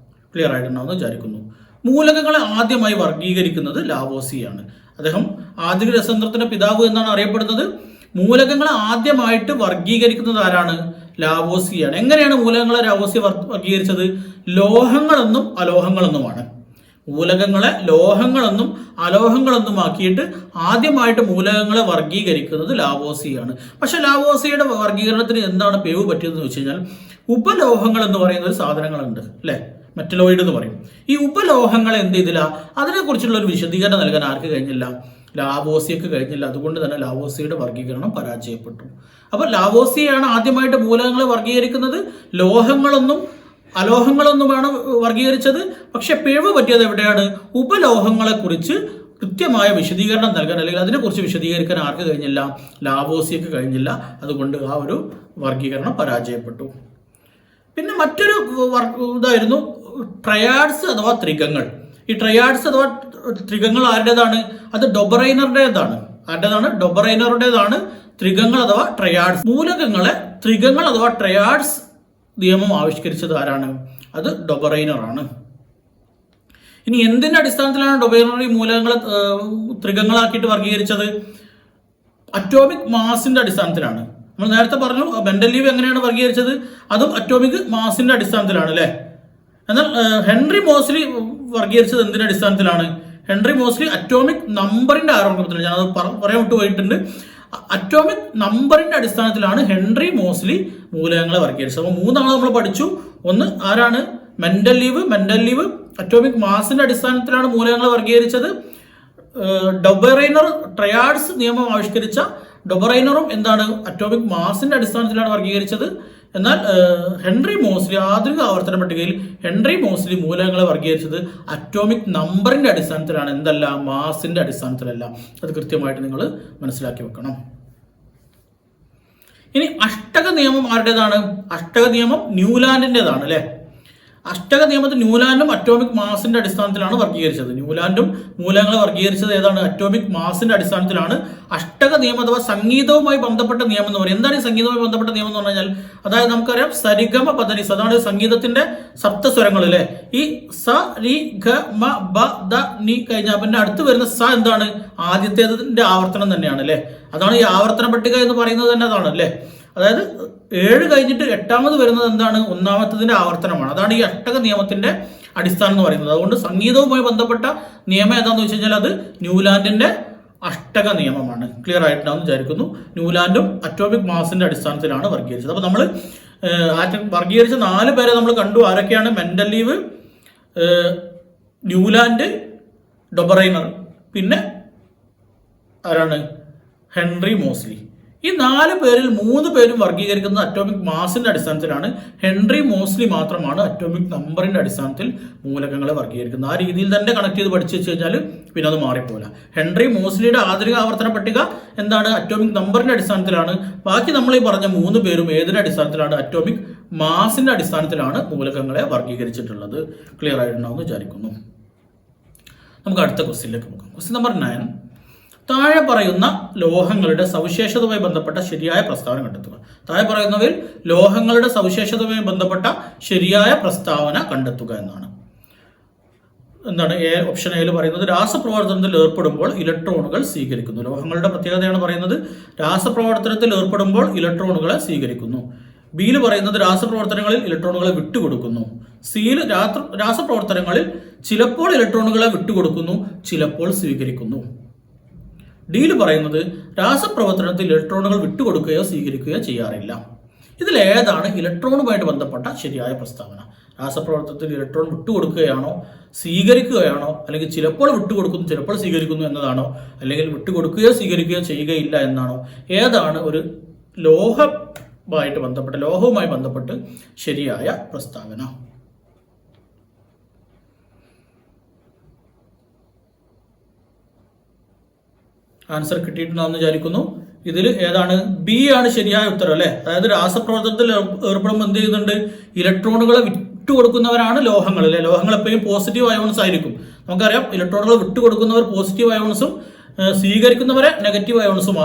ക്ലിയർ ആയിട്ടുണ്ടാവുമെന്ന് വിചാരിക്കുന്നു. മൂലകങ്ങളെ ആദ്യമായി വർഗീകരിക്കുന്നത് ലാവോസിയാണ്. അദ്ദേഹം ആധുനിക രസതന്ത്രത്തിന്റെ പിതാവ് എന്നാണ് അറിയപ്പെടുന്നത്. മൂലകങ്ങളെ ആദ്യമായിട്ട് വർഗീകരിക്കുന്നത് ആരാണ്? ലാവോസിയാണ്. എങ്ങനെയാണ് മൂലകങ്ങളെ ലാവോസിയ വർഗീകരിച്ചത്? ലോഹങ്ങളെന്നും അലോഹങ്ങളെന്നുമാണ്. മൂലകങ്ങളെ ലോഹങ്ങളെന്നും അലോഹങ്ങളെന്നും ആക്കിയിട്ട് ആദ്യമായിട്ട് മൂലകങ്ങളെ വർഗീകരിക്കുന്നത് ലാവോസിയാണ്. പക്ഷെ ലാവോസിയുടെ വർഗീകരണത്തിന് എന്താണ് പിഴവ് പറ്റിയതെന്ന് വെച്ച് കഴിഞ്ഞാൽ ഉപലോഹങ്ങൾ എന്ന് പറയുന്ന ഒരു സാധനങ്ങളുണ്ട് അല്ലെ, മെറ്റലോയിഡ് എന്ന് പറയും. ഈ ഉപലോഹങ്ങൾ എന്ത് ചെയ്തില്ല, അതിനെക്കുറിച്ചുള്ള ഒരു വിശദീകരണം നൽകാൻ ആർക്ക് കഴിഞ്ഞില്ല? ലാവോസിയക്ക് കഴിഞ്ഞില്ല. അതുകൊണ്ട് തന്നെ ലാവോസിയുടെ വർഗീകരണം പരാജയപ്പെട്ടു. അപ്പൊ ലാവോസിയാണ് ആദ്യമായിട്ട് മൂലകങ്ങളെ വർഗീകരിക്കുന്നത്. ലോഹങ്ങളൊന്നും അലോഹങ്ങളൊന്നുമാണ് വർഗീകരിച്ചത്. പക്ഷെ പിഴവ് പറ്റിയത് എവിടെയാണ്? ഉപലോഹങ്ങളെ കുറിച്ച് കൃത്യമായ വിശദീകരണം നൽകാൻ അല്ലെങ്കിൽ അതിനെക്കുറിച്ച് വിശദീകരിക്കാൻ ആർക്ക് കഴിഞ്ഞില്ല? ലാവോസിയക്ക് കഴിഞ്ഞില്ല. അതുകൊണ്ട് ആ ഒരു വർഗീകരണം പരാജയപ്പെട്ടു. പിന്നെ മറ്റൊരു ഇതായിരുന്നു ട്രയാഡ്സ് അഥവാ ത്രികങ്ങൾ. ഈ ട്രയാഡ്സ് അഥവാ ത്രികങ്ങൾ ആരുടേതാണ്? അത് ഡൊബറൈനറുടേതാണ്. ആരുടേതാണ്? ഡൊബറൈനറുടേതാണ് ത്രികങ്ങൾ അഥവാ ട്രയാഡ്സ്. മൂലകങ്ങളെ ത്രികങ്ങൾ അഥവാ ട്രയാഡ്സ് നിയമം ആവിഷ്കരിച്ചത് ആരാണ്? അത് ഡൊബറൈനറാണ്. ഇനി എന്തിന്റെ അടിസ്ഥാനത്തിലാണ് ഡൊബറൈനർ ഈ മൂലകങ്ങളെ ത്രികങ്ങളാക്കിയിട്ട് വർഗീകരിച്ചത്? അറ്റോമിക് മാസിന്റെ അടിസ്ഥാനത്തിലാണ്. നമ്മൾ നേരത്തെ പറഞ്ഞു മെൻഡലീവ് എങ്ങനെയാണ് വർഗീകരിച്ചത്? അതും അറ്റോമിക് മാസിന്റെ അടിസ്ഥാനത്തിലാണ് അല്ലേ. എന്നാൽ ഹെൻറി മോസ്ലി വർഗീകരിച്ചത് എന്തിന്റെ അടിസ്ഥാനത്തിലാണ്? ഹെൻറി മോസ്ലി അറ്റോമിക് നമ്പറിന്റെ ആരോപണത്തിലാണ്. ഞാനത് പറയാൻ വിട്ടുപോയിട്ടുണ്ട്. അറ്റോമിക് നമ്പറിന്റെ അടിസ്ഥാനത്തിലാണ് ഹെൻറി മോസ്ലി മൂലകങ്ങളെ വർഗീകരിച്ചത്. അപ്പോൾ മൂന്നാണ് നമ്മൾ പഠിച്ചു. ഒന്ന് ആരാണ്? മെൻഡലീവ് അറ്റോമിക് മാസിന്റെ അടിസ്ഥാനത്തിലാണ് മൂലകങ്ങളെ വർഗീകരിച്ചത്. ഡൊബറൈനർ ട്രയാഡ്സ് നിയമം ആവിഷ്കരിച്ച ഡൊബറൈനറും എന്താണ്? അറ്റോമിക് മാസിന്റെ അടിസ്ഥാനത്തിലാണ് വർഗീകരിച്ചത്. എന്നാൽ ഹെൻറി മോസ്ലി ആധുനിക ആവർത്തന പട്ടികയിൽ ഹെൻറി മോസ്ലി മൂലകങ്ങളെ വർഗീകരിച്ചത് അറ്റോമിക് നമ്പറിന്റെ അടിസ്ഥാനത്തിലാണ്, എന്തല്ല മാസിന്റെ അടിസ്ഥാനത്തിലല്ല. അത് കൃത്യമായിട്ട് നിങ്ങൾ മനസ്സിലാക്കി വെക്കണം. ഇനി അഷ്ടക നിയമം ആരുടേതാണ്? അഷ്ടക നിയമം ന്യൂലാൻഡിൻ്റെതാണ് അല്ലെ. അഷ്ടക നിയമത്തിൽ ന്യൂലാൻഡും അറ്റോമിക് മാസിന്റെ അടിസ്ഥാനത്തിലാണ് വർഗീകരിച്ചത്. ന്യൂലാൻഡും മൂലകങ്ങളെ വർഗീകരിച്ചത് ഏതാണ്? അറ്റോമിക് മാസിന്റെ അടിസ്ഥാനത്തിലാണ്. അഷ്ടക നിയമം അഥവാ സംഗീതവുമായി ബന്ധപ്പെട്ട നിയമം എന്ന് പറയും. എന്താണ് ഈ സംഗീതവുമായി ബന്ധപ്പെട്ട നിയമം എന്ന് പറഞ്ഞു കഴിഞ്ഞാൽ, അതായത് നമുക്കറിയാം സരിഗമ പദനിസ്, അതാണ് സംഗീതത്തിന്റെ സപ്തസ്വരങ്ങൾ അല്ലെ. ഈ സ രി ഗ മ ബ ദ നി കഴിഞ്ഞാൽ പിന്നെ അടുത്ത് വരുന്ന സ എന്താണ്? ആദ്യത്തേതിന്റെ ആവർത്തനം തന്നെയാണ് അല്ലെ. അതാണ് ഈ ആവർത്തന പട്ടിക എന്ന് പറയുന്നത് തന്നെ അതാണ് അല്ലെ. അതായത് 7 കഴിഞ്ഞിട്ട് 8ാമത് വരുന്നത് എന്താണ്? 1ാമത്തതിന്റെ ആവർത്തനമാണ്. അതാണ് ഈ അഷ്ടക നിയമത്തിന്റെ അടിസ്ഥാനം എന്ന് പറയുന്നത്. അതുകൊണ്ട് സംഗീതവുമായി ബന്ധപ്പെട്ട നിയമം ഏതാണെന്ന് വെച്ച് കഴിഞ്ഞാൽ അത് ന്യൂലാൻഡിന്റെ അഷ്ടക നിയമമാണ്. ക്ലിയർ ആയിട്ടുണ്ടാവും വിചാരിക്കുന്നു. ന്യൂലാൻഡും അറ്റോമിക് മാസിന്റെ അടിസ്ഥാനത്തിലാണ് വർഗീകരിച്ചത്. അപ്പൊ നമ്മൾ വർഗീകരിച്ച 4 പേരെ നമ്മൾ കണ്ടു. ആരൊക്കെയാണ്? മെൻഡലീവ്, ന്യൂലാൻഡ്, ഡൊബറൈനർ, പിന്നെ ആരാണ്? Henry Moseley. ഈ 4 പേരിൽ 3 പേരും വർഗീകരിക്കുന്നത് അറ്റോമിക് മാസിന്റെ അടിസ്ഥാനത്തിലാണ്. ഹെൻറി മോസ്ലി മാത്രമാണ് അറ്റോമിക് നമ്പറിന്റെ അടിസ്ഥാനത്തിൽ മൂലകങ്ങളെ വർഗീകരിക്കുന്നത്. ആ രീതിയിൽ തന്നെ കണക്ട് ചെയ്ത് പഠിച്ചു വെച്ച് കഴിഞ്ഞാൽ പിന്നെ അത് മാറിപ്പോല. ഹെൻറി മോസ്ലിയുടെ ആധുനിക ആവർത്തന പട്ടിക എന്താണ്? അറ്റോമിക് നമ്പറിന്റെ അടിസ്ഥാനത്തിലാണ്. ബാക്കി നമ്മൾ ഈ പറഞ്ഞ 3 പേരും ഏതിന്റെ അടിസ്ഥാനത്തിലാണ്? അറ്റോമിക് മാസിന്റെ അടിസ്ഥാനത്തിലാണ് മൂലകങ്ങളെ വർഗീകരിച്ചിട്ടുള്ളത്. ക്ലിയർ ആയിട്ടുണ്ടാവുമെന്ന് വിചാരിക്കുന്നു. നമുക്ക് അടുത്ത ക്വസ്റ്റ്യനിലേക്ക് പോകാം. Question number 9. താഴെ പറയുന്ന ലോഹങ്ങളുടെ സവിശേഷതയുമായി ബന്ധപ്പെട്ട ശരിയായ പ്രസ്താവന കണ്ടെത്തുക. താഴെ പറയുന്നവയിൽ ലോഹങ്ങളുടെ സവിശേഷതയുമായി ബന്ധപ്പെട്ട ശരിയായ പ്രസ്താവന കണ്ടെത്തുക എന്നാണ്. എന്താണ് ഓപ്ഷൻ എയിൽ പറയുന്നത്? രാസപ്രവർത്തനത്തിൽ ഏർപ്പെടുമ്പോൾ ഇലക്ട്രോണുകൾ സ്വീകരിക്കുന്നു. ലോഹങ്ങളുടെ പ്രത്യേകതയാണ് പറയുന്നത്. രാസപ്രവർത്തനത്തിൽ ഏർപ്പെടുമ്പോൾ ഇലക്ട്രോണുകളെ സ്വീകരിക്കുന്നു. ബിയിൽ പറയുന്നത് രാസപ്രവർത്തനങ്ങളിൽ ഇലക്ട്രോണുകളെ വിട്ടുകൊടുക്കുന്നു. സിയിൽ രാസപ്രവർത്തനങ്ങളിൽ ചിലപ്പോൾ ഇലക്ട്രോണുകളെ വിട്ടുകൊടുക്കുന്നു, ചിലപ്പോൾ സ്വീകരിക്കുന്നു. ഡിയിൽ പറയുന്നത് രാസപ്രവർത്തനത്തിൽ ഇലക്ട്രോണുകൾ വിട്ടുകൊടുക്കുകയോ സ്വീകരിക്കുകയോ ചെയ്യാറില്ല. ഇതിലേതാണ് ഇലക്ട്രോണുമായിട്ട് ബന്ധപ്പെട്ട ശരിയായ പ്രസ്താവന? രാസപ്രവർത്തനത്തിൽ ഇലക്ട്രോൺ വിട്ടുകൊടുക്കുകയാണോ, സ്വീകരിക്കുകയാണോ, അല്ലെങ്കിൽ ചിലപ്പോൾ വിട്ടുകൊടുക്കുന്നു ചിലപ്പോൾ സ്വീകരിക്കുന്നു എന്നതാണോ, അല്ലെങ്കിൽ വിട്ടുകൊടുക്കുകയോ സ്വീകരിക്കുകയോ ചെയ്യുകയില്ല എന്നാണോ? ഏതാണ് ഒരു ലോഹവുമായി ബന്ധപ്പെട്ട് ശരിയായ പ്രസ്താവന? ആൻസർ കിട്ടിയിട്ടുണ്ടെന്ന് വിചാരിക്കുന്നു. ഇതിൽ ഏതാണ്? ബി ആണ് ശരിയായ ഉത്തരം അല്ലെ. അതായത് രാസപ്രവർത്തനത്തിൽ ഏർപ്പെടുമ്പോൾ എന്ത് ചെയ്യുന്നുണ്ട്? ഇലക്ട്രോണുകളെ വിട്ടുകൊടുക്കുന്നവരാണ് ലോഹങ്ങൾ അല്ലെ. ലോഹങ്ങൾ എപ്പോഴും പോസിറ്റീവ് അയോൺസ് ആയിരിക്കും. നമുക്കറിയാം വിട്ടുകൊടുക്കുന്നവർ പോസിറ്റീവ് അയോൺസും സ്വീകരിക്കുന്നവരെ നെഗറ്റീവ് അയോൺസും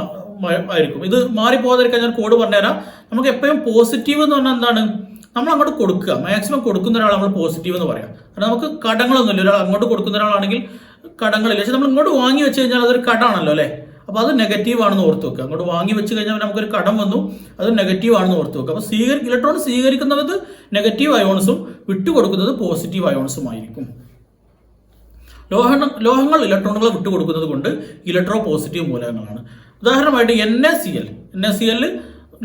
ആയിരിക്കും. ഇത് മാറിപ്പോകാതിരിക്കാൻ ഞാൻ കോഡ് പറഞ്ഞുതരാം. നമുക്ക് എപ്പോഴും പോസിറ്റീവ് എന്ന് പറഞ്ഞാൽ എന്താണ്? നമ്മൾ അങ്ങോട്ട് കൊടുക്കുക, മാക്സിമം കൊടുക്കുന്ന ഒരാൾ നമ്മൾ പോസിറ്റീവ് എന്ന് പറയാം. കാരണം നമുക്ക് കടങ്ങളൊന്നുമില്ല. ഒരാൾ അങ്ങോട്ട് കൊടുക്കുന്ന ഒരാളാണെങ്കിൽ കടങ്ങളില്ല. പക്ഷെ നമ്മൾ ഇങ്ങോട്ട് വാങ്ങി വെച്ച് കഴിഞ്ഞാൽ അതൊരു കടമാണല്ലോ അല്ലേ. അപ്പോൾ അത് നെഗറ്റീവ് ആണെന്ന് ഓർത്ത് വെക്കുക. അങ്ങോട്ട് വാങ്ങി വെച്ച് കഴിഞ്ഞാൽ നമുക്കൊരു കടം വന്നു, അത് നെഗറ്റീവ് ആണെന്ന് ഓർത്ത് വെക്കുക. അപ്പോൾ ഇലക്ട്രോൺ സ്വീകരിക്കുന്നത് നെഗറ്റീവ് അയോൺസും വിട്ടുകൊടുക്കുന്നത് പോസിറ്റീവ് അയോൺസും ആയിരിക്കും. ലോഹങ്ങൾ ഇലക്ട്രോണുകൾ വിട്ടുകൊടുക്കുന്നത് കൊണ്ട് ഇലക്ട്രോ പോസിറ്റീവ് മൂലകങ്ങളാണ്. ഉദാഹരണമായിട്ട് NaCl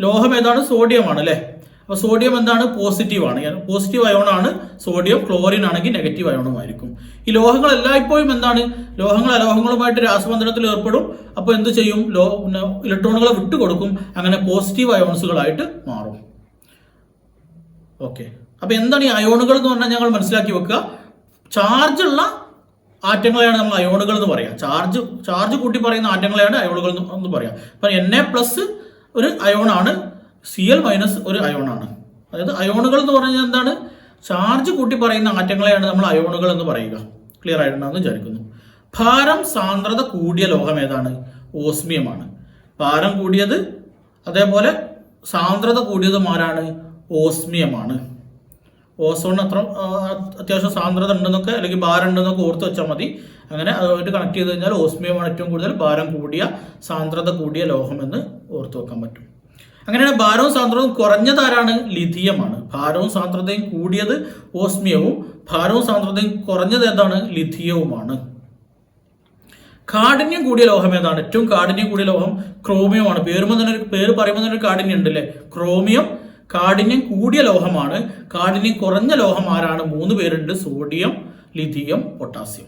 ലോഹം ഏതാണ്? സോഡിയമാണ് അല്ലേ. അപ്പോൾ സോഡിയം എന്താണ്? പോസിറ്റീവ് ആണ്, പോസിറ്റീവ് അയോണാണ് സോഡിയം. ക്ലോറിൻ ആണെങ്കിൽ നെഗറ്റീവ് അയോണുമായിരിക്കും. ഈ ലോഹങ്ങൾ എല്ലായ്പ്പോഴും എന്താണ്? ലോഹങ്ങൾ അലോഹങ്ങളുമായിട്ട് രാസബന്ധനത്തിൽ ഏർപ്പെടും. അപ്പോൾ എന്ത് ചെയ്യും? ഇലക്ട്രോണുകളെ വിട്ടുകൊടുക്കും. അങ്ങനെ പോസിറ്റീവ് അയോൺസുകളായിട്ട് മാറും. ഓക്കെ, അപ്പോൾ എന്താണ് ഈ അയോണുകൾ എന്ന് പറഞ്ഞാൽ ഞങ്ങൾ മനസ്സിലാക്കി വെക്കുക. ചാർജുള്ള ആറ്റങ്ങളെയാണ് നമ്മൾ അയോണുകൾ എന്ന് പറയാം. ചാർജ് കൂട്ടി പറയുന്ന ആറ്റങ്ങളെയാണ് അയോണുകൾ എന്ന് പറയാം. അപ്പം Na+ ഒരു അയോണാണ്, Cl- ഒരു അയോണാണ്. അതായത് അയോണുകൾ എന്ന് പറഞ്ഞാൽ എന്താണ്? ചാർജ് കൂട്ടി പറയുന്ന ആറ്റങ്ങളെയാണ് നമ്മൾ അയോണുകൾ എന്ന് പറയുക. ക്ലിയർ ആയിട്ടുണ്ടെന്ന് വിചാരിക്കുന്നു. ഭാരം സാന്ദ്രത കൂടിയ ലോഹം ഏതാണ്? ഓസ്മിയമാണ്. ഭാരം കൂടിയത് അതേപോലെ സാന്ദ്രത കൂടിയതും ആരാണ്? ഓസ്മിയമാണ്. ഓസോണിന് അത്യാവശ്യം സാന്ദ്രത ഉണ്ടെന്നൊക്കെ അല്ലെങ്കിൽ ഭാരം ഉണ്ടെന്നൊക്കെ ഓർത്ത് വെച്ചാൽ മതി. അങ്ങനെ അതുമായിട്ട് കണക്ട് ചെയ്ത് കഴിഞ്ഞാൽ ഓസ്മിയമാണ് ഏറ്റവും കൂടുതൽ ഭാരം കൂടിയ സാന്ദ്രത കൂടിയ ലോഹം എന്ന് ഓർത്ത് വെക്കാൻ പറ്റും. അങ്ങനെയാണ് ഭാരവും സാന്ദ്രതയും കുറഞ്ഞതാരാണ്? ലിഥിയമാണ്. ഭാരവും സാന്ദ്രതയും കൂടിയത് ഓസ്മിയവും, ഭാരവും സാന്ദ്രതയും കുറഞ്ഞത് ഏതാണ്? ലിഥിയവുമാണ്. കാഠിന്യം കൂടിയ ലോഹം ഏതാണ്? ഏറ്റവും കാഠിന്യം കൂടിയ ലോഹം ക്രോമിയമാണ്. പേര് പറയുമ്പോൾ തന്നെ ഒരു കാഠിന്യം ഉണ്ട് അല്ലേ. ക്രോമിയം കാഠിന്യം കൂടിയ ലോഹമാണ്. കാഠിന്യം കുറഞ്ഞ ലോഹം ആരാണ്? 3 പേരുണ്ട്: sodium, lithium, potassium.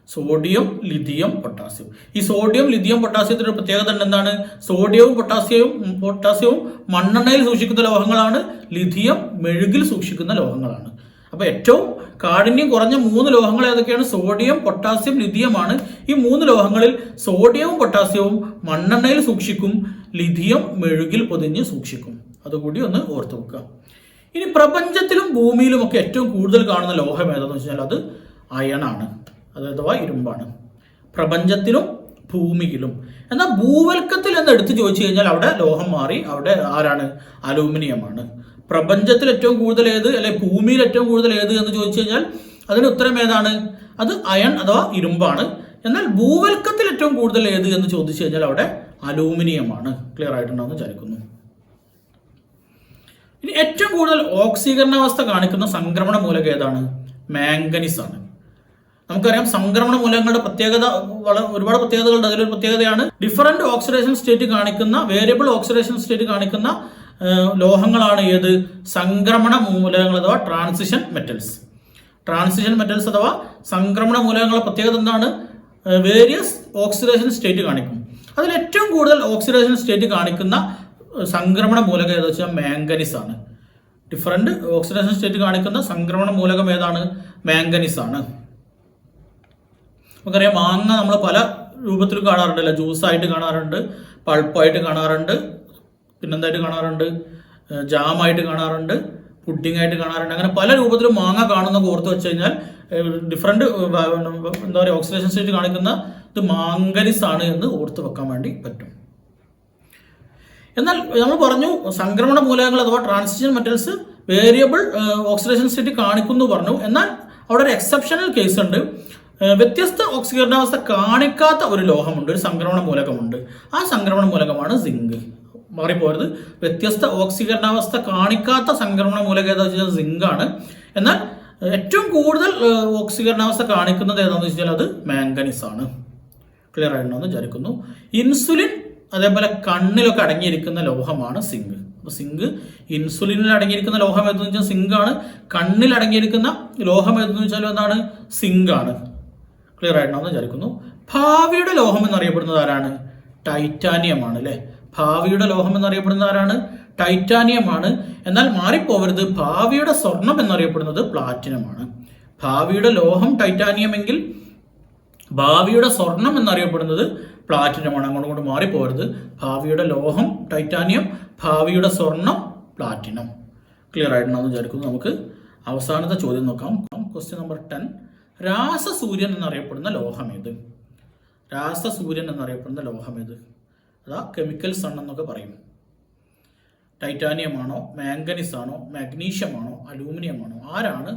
Sodium, lithium, potassium. ഈ സോഡിയം, ലിഥിയം, പൊട്ടാസ്യത്തിന്റെ ഒരു പ്രത്യേകത എന്താണ്? സോഡിയവും പൊട്ടാസ്യവും മണ്ണെണ്ണയിൽ സൂക്ഷിക്കുന്ന ലോഹങ്ങളാണ്. ലിഥിയം മെഴുകിൽ സൂക്ഷിക്കുന്ന ലോഹങ്ങളാണ്. അപ്പോൾ ഏറ്റവും കാഠിന്യം കുറഞ്ഞ 3 ലോഹങ്ങൾ ഏതൊക്കെയാണ്? സോഡിയം, പൊട്ടാസ്യം, ലിഥിയമാണ്. ഈ 3 ലോഹങ്ങളിൽ സോഡിയവും പൊട്ടാസ്യവും മണ്ണെണ്ണയിൽ സൂക്ഷിക്കും, ലിഥിയം മെഴുകിൽ പൊതിഞ്ഞ് സൂക്ഷിക്കും. അതുകൂടി ഒന്ന് ഓർത്തു വെക്കുക. ഇനി പ്രപഞ്ചത്തിലും ഭൂമിയിലും ഒക്കെ ഏറ്റവും കൂടുതൽ കാണുന്ന ലോഹം ഏതാണെന്ന് വെച്ചാൽ അത് അയണാണ്, അഥവാ ഇരുമ്പാണ്. പ്രപഞ്ചത്തിലും ഭൂമിയിലും. എന്നാൽ ഭൂവൽക്കത്തിൽ എന്ന് എടുത്ത് ചോദിച്ചു കഴിഞ്ഞാൽ അവിടെ ലോഹം മാറി. അവിടെ ആരാണ്? അലൂമിനിയമാണ്. പ്രപഞ്ചത്തിൽ ഏറ്റവും കൂടുതൽ ഏത്, അല്ലെ ഭൂമിയിൽ ഏറ്റവും കൂടുതൽ ഏത് എന്ന് ചോദിച്ചു കഴിഞ്ഞാൽ അതിന് ഉത്തരം ഏതാണ്? അത് അയൺ അഥവാ ഇരുമ്പാണ്. എന്നാൽ ഭൂവൽക്കത്തിൽ ഏറ്റവും കൂടുതൽ ഏത് എന്ന് ചോദിച്ചു കഴിഞ്ഞാൽ അവിടെ അലൂമിനിയമാണ്. ക്ലിയർ ആയിട്ടുണ്ടാവുമെന്ന് വിചാരിക്കുന്നു. ഇനി ഏറ്റവും കൂടുതൽ ഓക്സീകരണാവസ്ഥ കാണിക്കുന്ന സംക്രമണ മൂലകം ഏതാണ്? മാംഗനീസ് ആണ്. നമുക്കറിയാം സംക്രമണ മൂലകങ്ങളുടെ പ്രത്യേകത ഒരുപാട് പ്രത്യേകതകളുണ്ട്. അതിലൊരു പ്രത്യേകതയാണ് ഡിഫറൻറ്റ് ഓക്സിഡേഷൻ സ്റ്റേറ്റ് കാണിക്കുന്ന, വേരിയബിൾ ഓക്സിഡേഷൻ സ്റ്റേറ്റ് കാണിക്കുന്ന ലോഹങ്ങളാണ് ഏത്? സംക്രമണ മൂലകങ്ങൾ അഥവാ ട്രാൻസിഷൻ മെറ്റൽസ്. ട്രാൻസിഷൻ മെറ്റൽസ് അഥവാ സംക്രമണ മൂലകങ്ങളുടെ പ്രത്യേകത എന്താണ്? വേരിയസ് ഓക്സിഡേഷൻ സ്റ്റേറ്റ് കാണിക്കും. അതിൽ ഏറ്റവും കൂടുതൽ ഓക്സിഡേഷൻ സ്റ്റേറ്റ് കാണിക്കുന്ന സംക്രമണ മൂലകം ഏതെന്ന് വെച്ചാൽ മാംഗനീസ് ആണ്. ഡിഫറൻറ്റ് ഓക്സിഡേഷൻ സ്റ്റേറ്റ് കാണിക്കുന്ന സംക്രമണ മൂലകം ഏതാണ്? മാംഗനീസ് ആണ്. നമുക്കറിയാം മാങ്ങ നമ്മൾ പല രൂപത്തിലും കാണാറുണ്ട് അല്ലേ. ജ്യൂസായിട്ട് കാണാറുണ്ട്, പൾപ്പായിട്ട് കാണാറുണ്ട്, പിന്നെന്തായിട്ട് കാണാറുണ്ട്? ജാമായിട്ട് കാണാറുണ്ട്, പുഡിങ്ങായിട്ട് കാണാറുണ്ട്. അങ്ങനെ പല രൂപത്തിലും മാങ്ങ കാണുന്നൊക്കെ ഓർത്ത് വെച്ച് കഴിഞ്ഞാൽ ഡിഫറൻറ്റ് എന്താ പറയുക ഓക്സിഡേഷൻ സ്റ്റേറ്റ് കാണിക്കുന്ന ഇത് മാംഗനീസ് ആണ് എന്ന് ഓർത്ത് വെക്കാൻ വേണ്ടി പറ്റും. എന്നാൽ നമ്മൾ പറഞ്ഞു സംക്രമണ മൂലകങ്ങൾ അഥവാ transition metals variable oxidation state കാണിക്കുന്നു പറഞ്ഞു. എന്നാൽ അവിടെ ഒരു എക്സെപ്ഷണൽ കേസ് ഉണ്ട്. വ്യത്യസ്ത ഓക്സീകരണാവസ്ഥ കാണിക്കാത്ത ഒരു ലോഹമുണ്ട്, ഒരു സംക്രമണ മൂലകമുണ്ട്. ആ സംക്രമണ മൂലകമാണ് സിങ്ക്. മാറിപ്പോരുത്. വ്യത്യസ്ത ഓക്സീകരണാവസ്ഥ കാണിക്കാത്ത സംക്രമണ മൂലകം ഏതാണെന്ന് വെച്ചാൽ സിങ്ക് ആണ്. എന്നാൽ ഏറ്റവും കൂടുതൽ ഓക്സീകരണാവസ്ഥ കാണിക്കുന്നത് ഏതാണെന്ന് വെച്ചാൽ അത് മാംഗനീസ് ആണ്. ക്ലിയർ ആയിട്ടുണ്ടെന്ന് വിചാരിക്കുന്നു. ഇൻസുലിൻ അതേപോലെ കണ്ണിലൊക്കെ അടങ്ങിയിരിക്കുന്ന ലോഹമാണ് സിങ്ക്. അപ്പോൾ സിങ്ക് ഇൻസുലിനിൽ അടങ്ങിയിരിക്കുന്ന ലോഹം ഏതെന്ന് വെച്ചാൽ സിങ്ക് ആണ്. കണ്ണിൽ അടങ്ങിയിരിക്കുന്ന ലോഹം ഏതെന്ന് വെച്ചാൽ എന്താണ്? സിങ്ക് ആണ്. ക്ലിയർ ആയിട്ടുണ്ടെന്ന് വിചാരിക്കുന്നു. ഭാവിയുടെ ലോഹം എന്നറിയപ്പെടുന്നത് ആരാണ്? ടൈറ്റാനിയമാണ് അല്ലേ. ഭാവിയുടെ ലോഹം എന്നറിയപ്പെടുന്നത് ആരാണ്? ടൈറ്റാനിയമാണ്. എന്നാൽ മാറിപ്പോവരുത്, ഭാവിയുടെ സ്വർണം എന്നറിയപ്പെടുന്നത് പ്ലാറ്റിനമാണ്. ഭാവിയുടെ ലോഹം ടൈറ്റാനിയം എങ്കിൽ ഭാവിയുടെ സ്വർണം എന്നറിയപ്പെടുന്നത് പ്ലാറ്റിനമാണ്. അങ്ങോട്ട് മാറിപ്പോകരുത്. ഭാവിയുടെ ലോഹം ടൈറ്റാനിയം, ഭാവിയുടെ സ്വർണം പ്ലാറ്റിനം. ക്ലിയർ ആയിട്ടുണ്ടെന്ന് വിചാരിക്കുന്നു. നമുക്ക് അവസാനത്തെ ചോദ്യം നോക്കാം. Question number 10. രാസസൂര്യൻ എന്നറിയപ്പെടുന്ന ലോഹം ഏത്? രാസസൂര്യൻ എന്നറിയപ്പെടുന്ന ലോഹം ഏത്? അതാ കെമിക്കൽ സൺ എന്നൊക്കെ പറയും. ടൈറ്റാനിയം ആണോ, മാംഗനീസ് ആണോ, മാഗ്നീഷ്യം ആണോ, അലൂമിനിയം ആണോ? ആരാണ്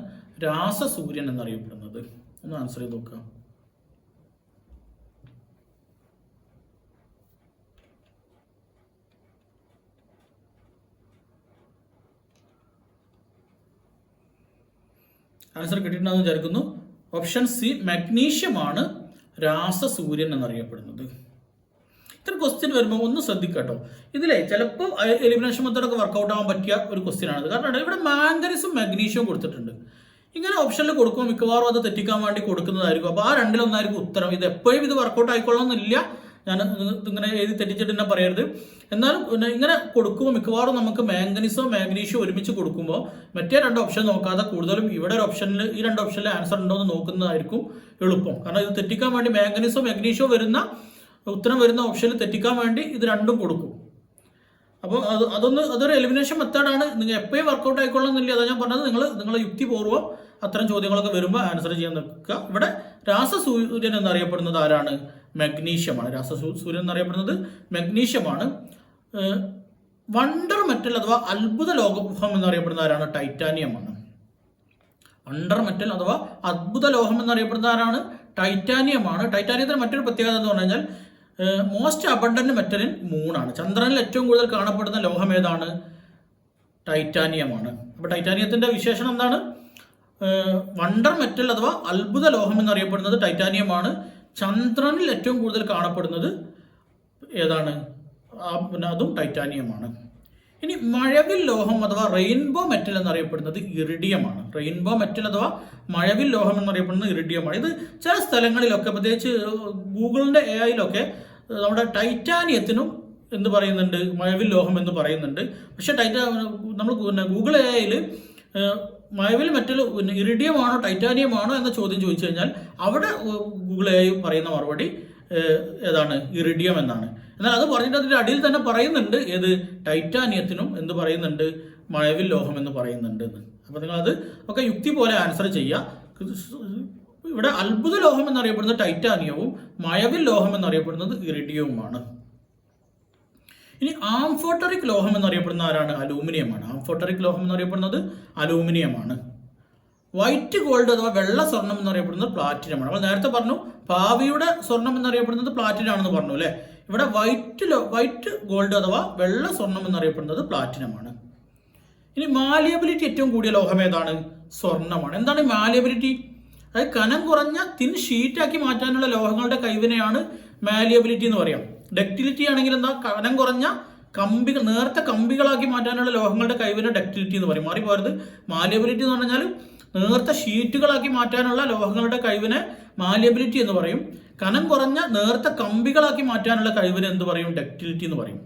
രാസസൂര്യൻ എന്നറിയപ്പെടുന്നത്? ഒന്ന് ആൻസർ ചെയ്ത് നോക്കുക. ആൻസർ കിട്ടിയിട്ടുണ്ടെന്ന് വിചാരിക്കുന്നു. ഓപ്ഷൻ സി മഗ്നീഷ്യമാണ് രാസസൂര്യൻ എന്നറിയപ്പെടുന്നത്. ഇത്ര ക്വസ്റ്റ്യൻ വരുമ്പോൾ ഒന്ന് ശ്രദ്ധിക്കട്ടോ. ഇതിലെ ചിലപ്പോൾ എലിമിനേഷൻ മെത്തേഡൊക്കെ വർക്കൗട്ട് ആവാൻ പറ്റിയ ഒരു ക്വസ്റ്റ്യൻ ആണ്. കാരണം ഇവിടെ മാംഗനീസും മഗ്നീഷ്യവും കൊടുത്തിട്ടുണ്ട്. ഇങ്ങനെ ഓപ്ഷനിൽ കൊടുക്കുമ്പോൾ മിക്കവാറും അത് തെറ്റിക്കാൻ വേണ്ടി കൊടുക്കുന്നതായിരിക്കും. അപ്പോൾ ആ രണ്ടിലൊന്നായിരിക്കും ഉത്തരം. ഇത് എപ്പോഴും ഇത് വർക്കൗട്ട് ആയിക്കൊള്ളണമെന്നില്ല. ഞാൻ ഇങ്ങനെ എഴുതി തെറ്റിച്ചിട്ട് തന്നെ പറയരുത്. എന്നാലും പിന്നെ ഇങ്ങനെ കൊടുക്കുമ്പോൾ മിക്കവാറും നമുക്ക് മാംഗനീസോ മാഗ്നീഷ്യോ ഒരുമിച്ച് കൊടുക്കുമ്പോൾ മറ്റേ രണ്ട് ഓപ്ഷൻ നോക്കാതെ കൂടുതലും ഇവിടെ ഒരു ഓപ്ഷനിൽ ഈ രണ്ട് ഓപ്ഷനിൽ ആൻസർ ഉണ്ടോ എന്ന് നോക്കുന്നതായിരിക്കും എളുപ്പം. കാരണം ഇത് തെറ്റിക്കാൻ വേണ്ടി മാംഗനീസോ മാഗ്നീഷ്യോ വരുന്ന ഉത്തരം വരുന്ന ഓപ്ഷനിൽ തെറ്റിക്കാൻ വേണ്ടി ഇത് രണ്ടും കൊടുക്കും. അപ്പോൾ അതൊരു എലിമിനേഷൻ മെത്തേഡാണ്. നിങ്ങൾ എപ്പോഴും വർക്കൗട്ട് ആയിക്കൊള്ളുന്നില്ല. അതാണ് ഞാൻ പറഞ്ഞത്. നിങ്ങൾ യുക്തിപൂർവ്വം അത്തരം ചോദ്യങ്ങളൊക്കെ വരുമ്പോൾ ആൻസർ ചെയ്യാൻ നിൽക്കുക. ഇവിടെ രാസസൂര്യൻ എന്നറിയപ്പെടുന്നത് ആരാണ്? മഗ്നീഷ്യമാണ്. രാസസൂര്യൻ എന്നറിയപ്പെടുന്നത് മഗ്നീഷ്യമാണ്. വണ്ടർ മെറ്റൽ അഥവാ അത്ഭുത ലോഹം എന്നറിയപ്പെടുന്ന ആരാണ്? ടൈറ്റാനിയമാണ്. വണ്ടർ മെറ്റൽ അഥവാ അത്ഭുത ലോഹം എന്നറിയപ്പെടുന്ന ആരാണ്? ടൈറ്റാനിയമാണ്. ടൈറ്റാനിയത്തിന് മറ്റൊരു പ്രത്യേകത എന്ന് പറഞ്ഞു കഴിഞ്ഞാൽ മോസ്റ്റ് അബണ്ടന്റ് മെറ്റലിൻ മൂണാണ്. ചന്ദ്രനിൽ ഏറ്റവും കൂടുതൽ കാണപ്പെടുന്ന ലോഹം ഏതാണ്? ടൈറ്റാനിയമാണ്. അപ്പോൾ ടൈറ്റാനിയത്തിന്റെ വിശേഷണം എന്താണ്? വണ്ടർ മെറ്റൽ അഥവാ അത്ഭുത ലോഹം എന്നറിയപ്പെടുന്നത് ടൈറ്റാനിയമാണ്. ചന്ദ്രനിൽ ഏറ്റവും കൂടുതൽ കാണപ്പെടുന്നത് ഏതാണ്? പിന്നെ അതും ടൈറ്റാനിയമാണ്. ഇനി മഴവിൽ ലോഹം അഥവാ റെയിൻബോ മെറ്റൽ എന്നറിയപ്പെടുന്നത് ഇറിഡിയമാണ്. റെയിൻബോ മെറ്റൽ അഥവാ മഴവിൽ ലോഹം എന്നറിയപ്പെടുന്നത് ഇറിഡിയമാണ്. ഇത് ചില സ്ഥലങ്ങളിലൊക്കെ പ്രത്യേകിച്ച് ഗൂഗിളിന്റെ AI-ലൊക്കെ നമ്മുടെ ടൈറ്റാനിയത്തിനും എന്ത് പറയുന്നുണ്ട്? മഴവിൽ ലോഹം എന്ന് പറയുന്നുണ്ട്. പക്ഷെ നമ്മൾ ഗൂഗിൾ AI-ൽ മഴവിൽ മെറ്റൽ ഇറിഡിയമാണോ ടൈറ്റാനിയമാണോ എന്ന ചോദ്യം ചോദിച്ചു കഴിഞ്ഞാൽ അവിടെ ഗൂഗിൾ AI പറയുന്ന മറുപടി ഏതാണ്? ഇറിഡിയം എന്നാണ്. എന്നാൽ അത് പറഞ്ഞിട്ട് അതിൻ്റെ അടിയിൽ തന്നെ പറയുന്നുണ്ട് ഏത്? ടൈറ്റാനിയത്തിനും എന്ത് പറയുന്നുണ്ട്? മഴവിൽ ലോഹം എന്ന് പറയുന്നുണ്ട് എന്ന്. അപ്പോൾ നിങ്ങളത് ഒക്കെ യുക്തി പോലെ ആൻസർ ചെയ്യുക. ഇവിടെ അത്ഭുത ലോഹം എന്നറിയപ്പെടുന്നത് ടൈറ്റാനിയവും മഴവിൽ ലോഹം എന്നറിയപ്പെടുന്നത് ഇറിഡിയവുമാണ്. ഇനി ആംഫോട്ടറിക് ലോഹം എന്നറിയപ്പെടുന്ന ആരാണ്? അലൂമിനിയമാണ്. ആംഫോട്ടറിക് ലോഹം എന്നറിയപ്പെടുന്നത് അലൂമിനിയമാണ്. വൈറ്റ് ഗോൾഡ് അഥവാ വെള്ള സ്വർണം എന്നറിയപ്പെടുന്നത് പ്ലാറ്റിനമാണ്. നമ്മൾ നേരത്തെ പറഞ്ഞു ഭാവിയുടെ സ്വർണം എന്നറിയപ്പെടുന്നത് പ്ലാറ്റിനം ആണെന്ന് പറഞ്ഞു അല്ലേ? ഇവിടെ വൈറ്റ് ഗോൾഡ് അഥവാ വെള്ള സ്വർണം എന്നറിയപ്പെടുന്നത് പ്ലാറ്റിനമാണ്. ഇനി മാലിയബിലിറ്റി ഏറ്റവും കൂടിയ ലോഹം ഏതാണ്? സ്വർണ്ണമാണ്. എന്താണ് മാലിയബിലിറ്റി? അതായത് കനം കുറഞ്ഞ തിൻ ഷീറ്റാക്കി മാറ്റാനുള്ള ലോഹങ്ങളുടെ കൈവിനെയാണ് മാലിയബിലിറ്റി എന്ന് പറയാം. ഡക്റ്റിലിറ്റി ആണെങ്കിൽ എന്താ? കനം കുറഞ്ഞ നേർത്ത കമ്പികളാക്കി മാറ്റാനുള്ള ലോഹങ്ങളുടെ കൈവിനെ ഡക്റ്റിലിറ്റി എന്ന് പറയും. മാറിപ്പോരുത്. മാലിയബിലിറ്റി എന്ന് പറഞ്ഞാൽ നേർത്ത ഷീറ്റുകളാക്കി മാറ്റാനുള്ള ലോഹങ്ങളുടെ കഴിവിനെ മാലിയബിലിറ്റി എന്ന് പറയും. കനം കുറഞ്ഞ നേർത്ത കമ്പികളാക്കി മാറ്റാനുള്ള കഴിവിനെ എന്ത് പറയും? ഡക്റ്റിലിറ്റി എന്ന് പറയും.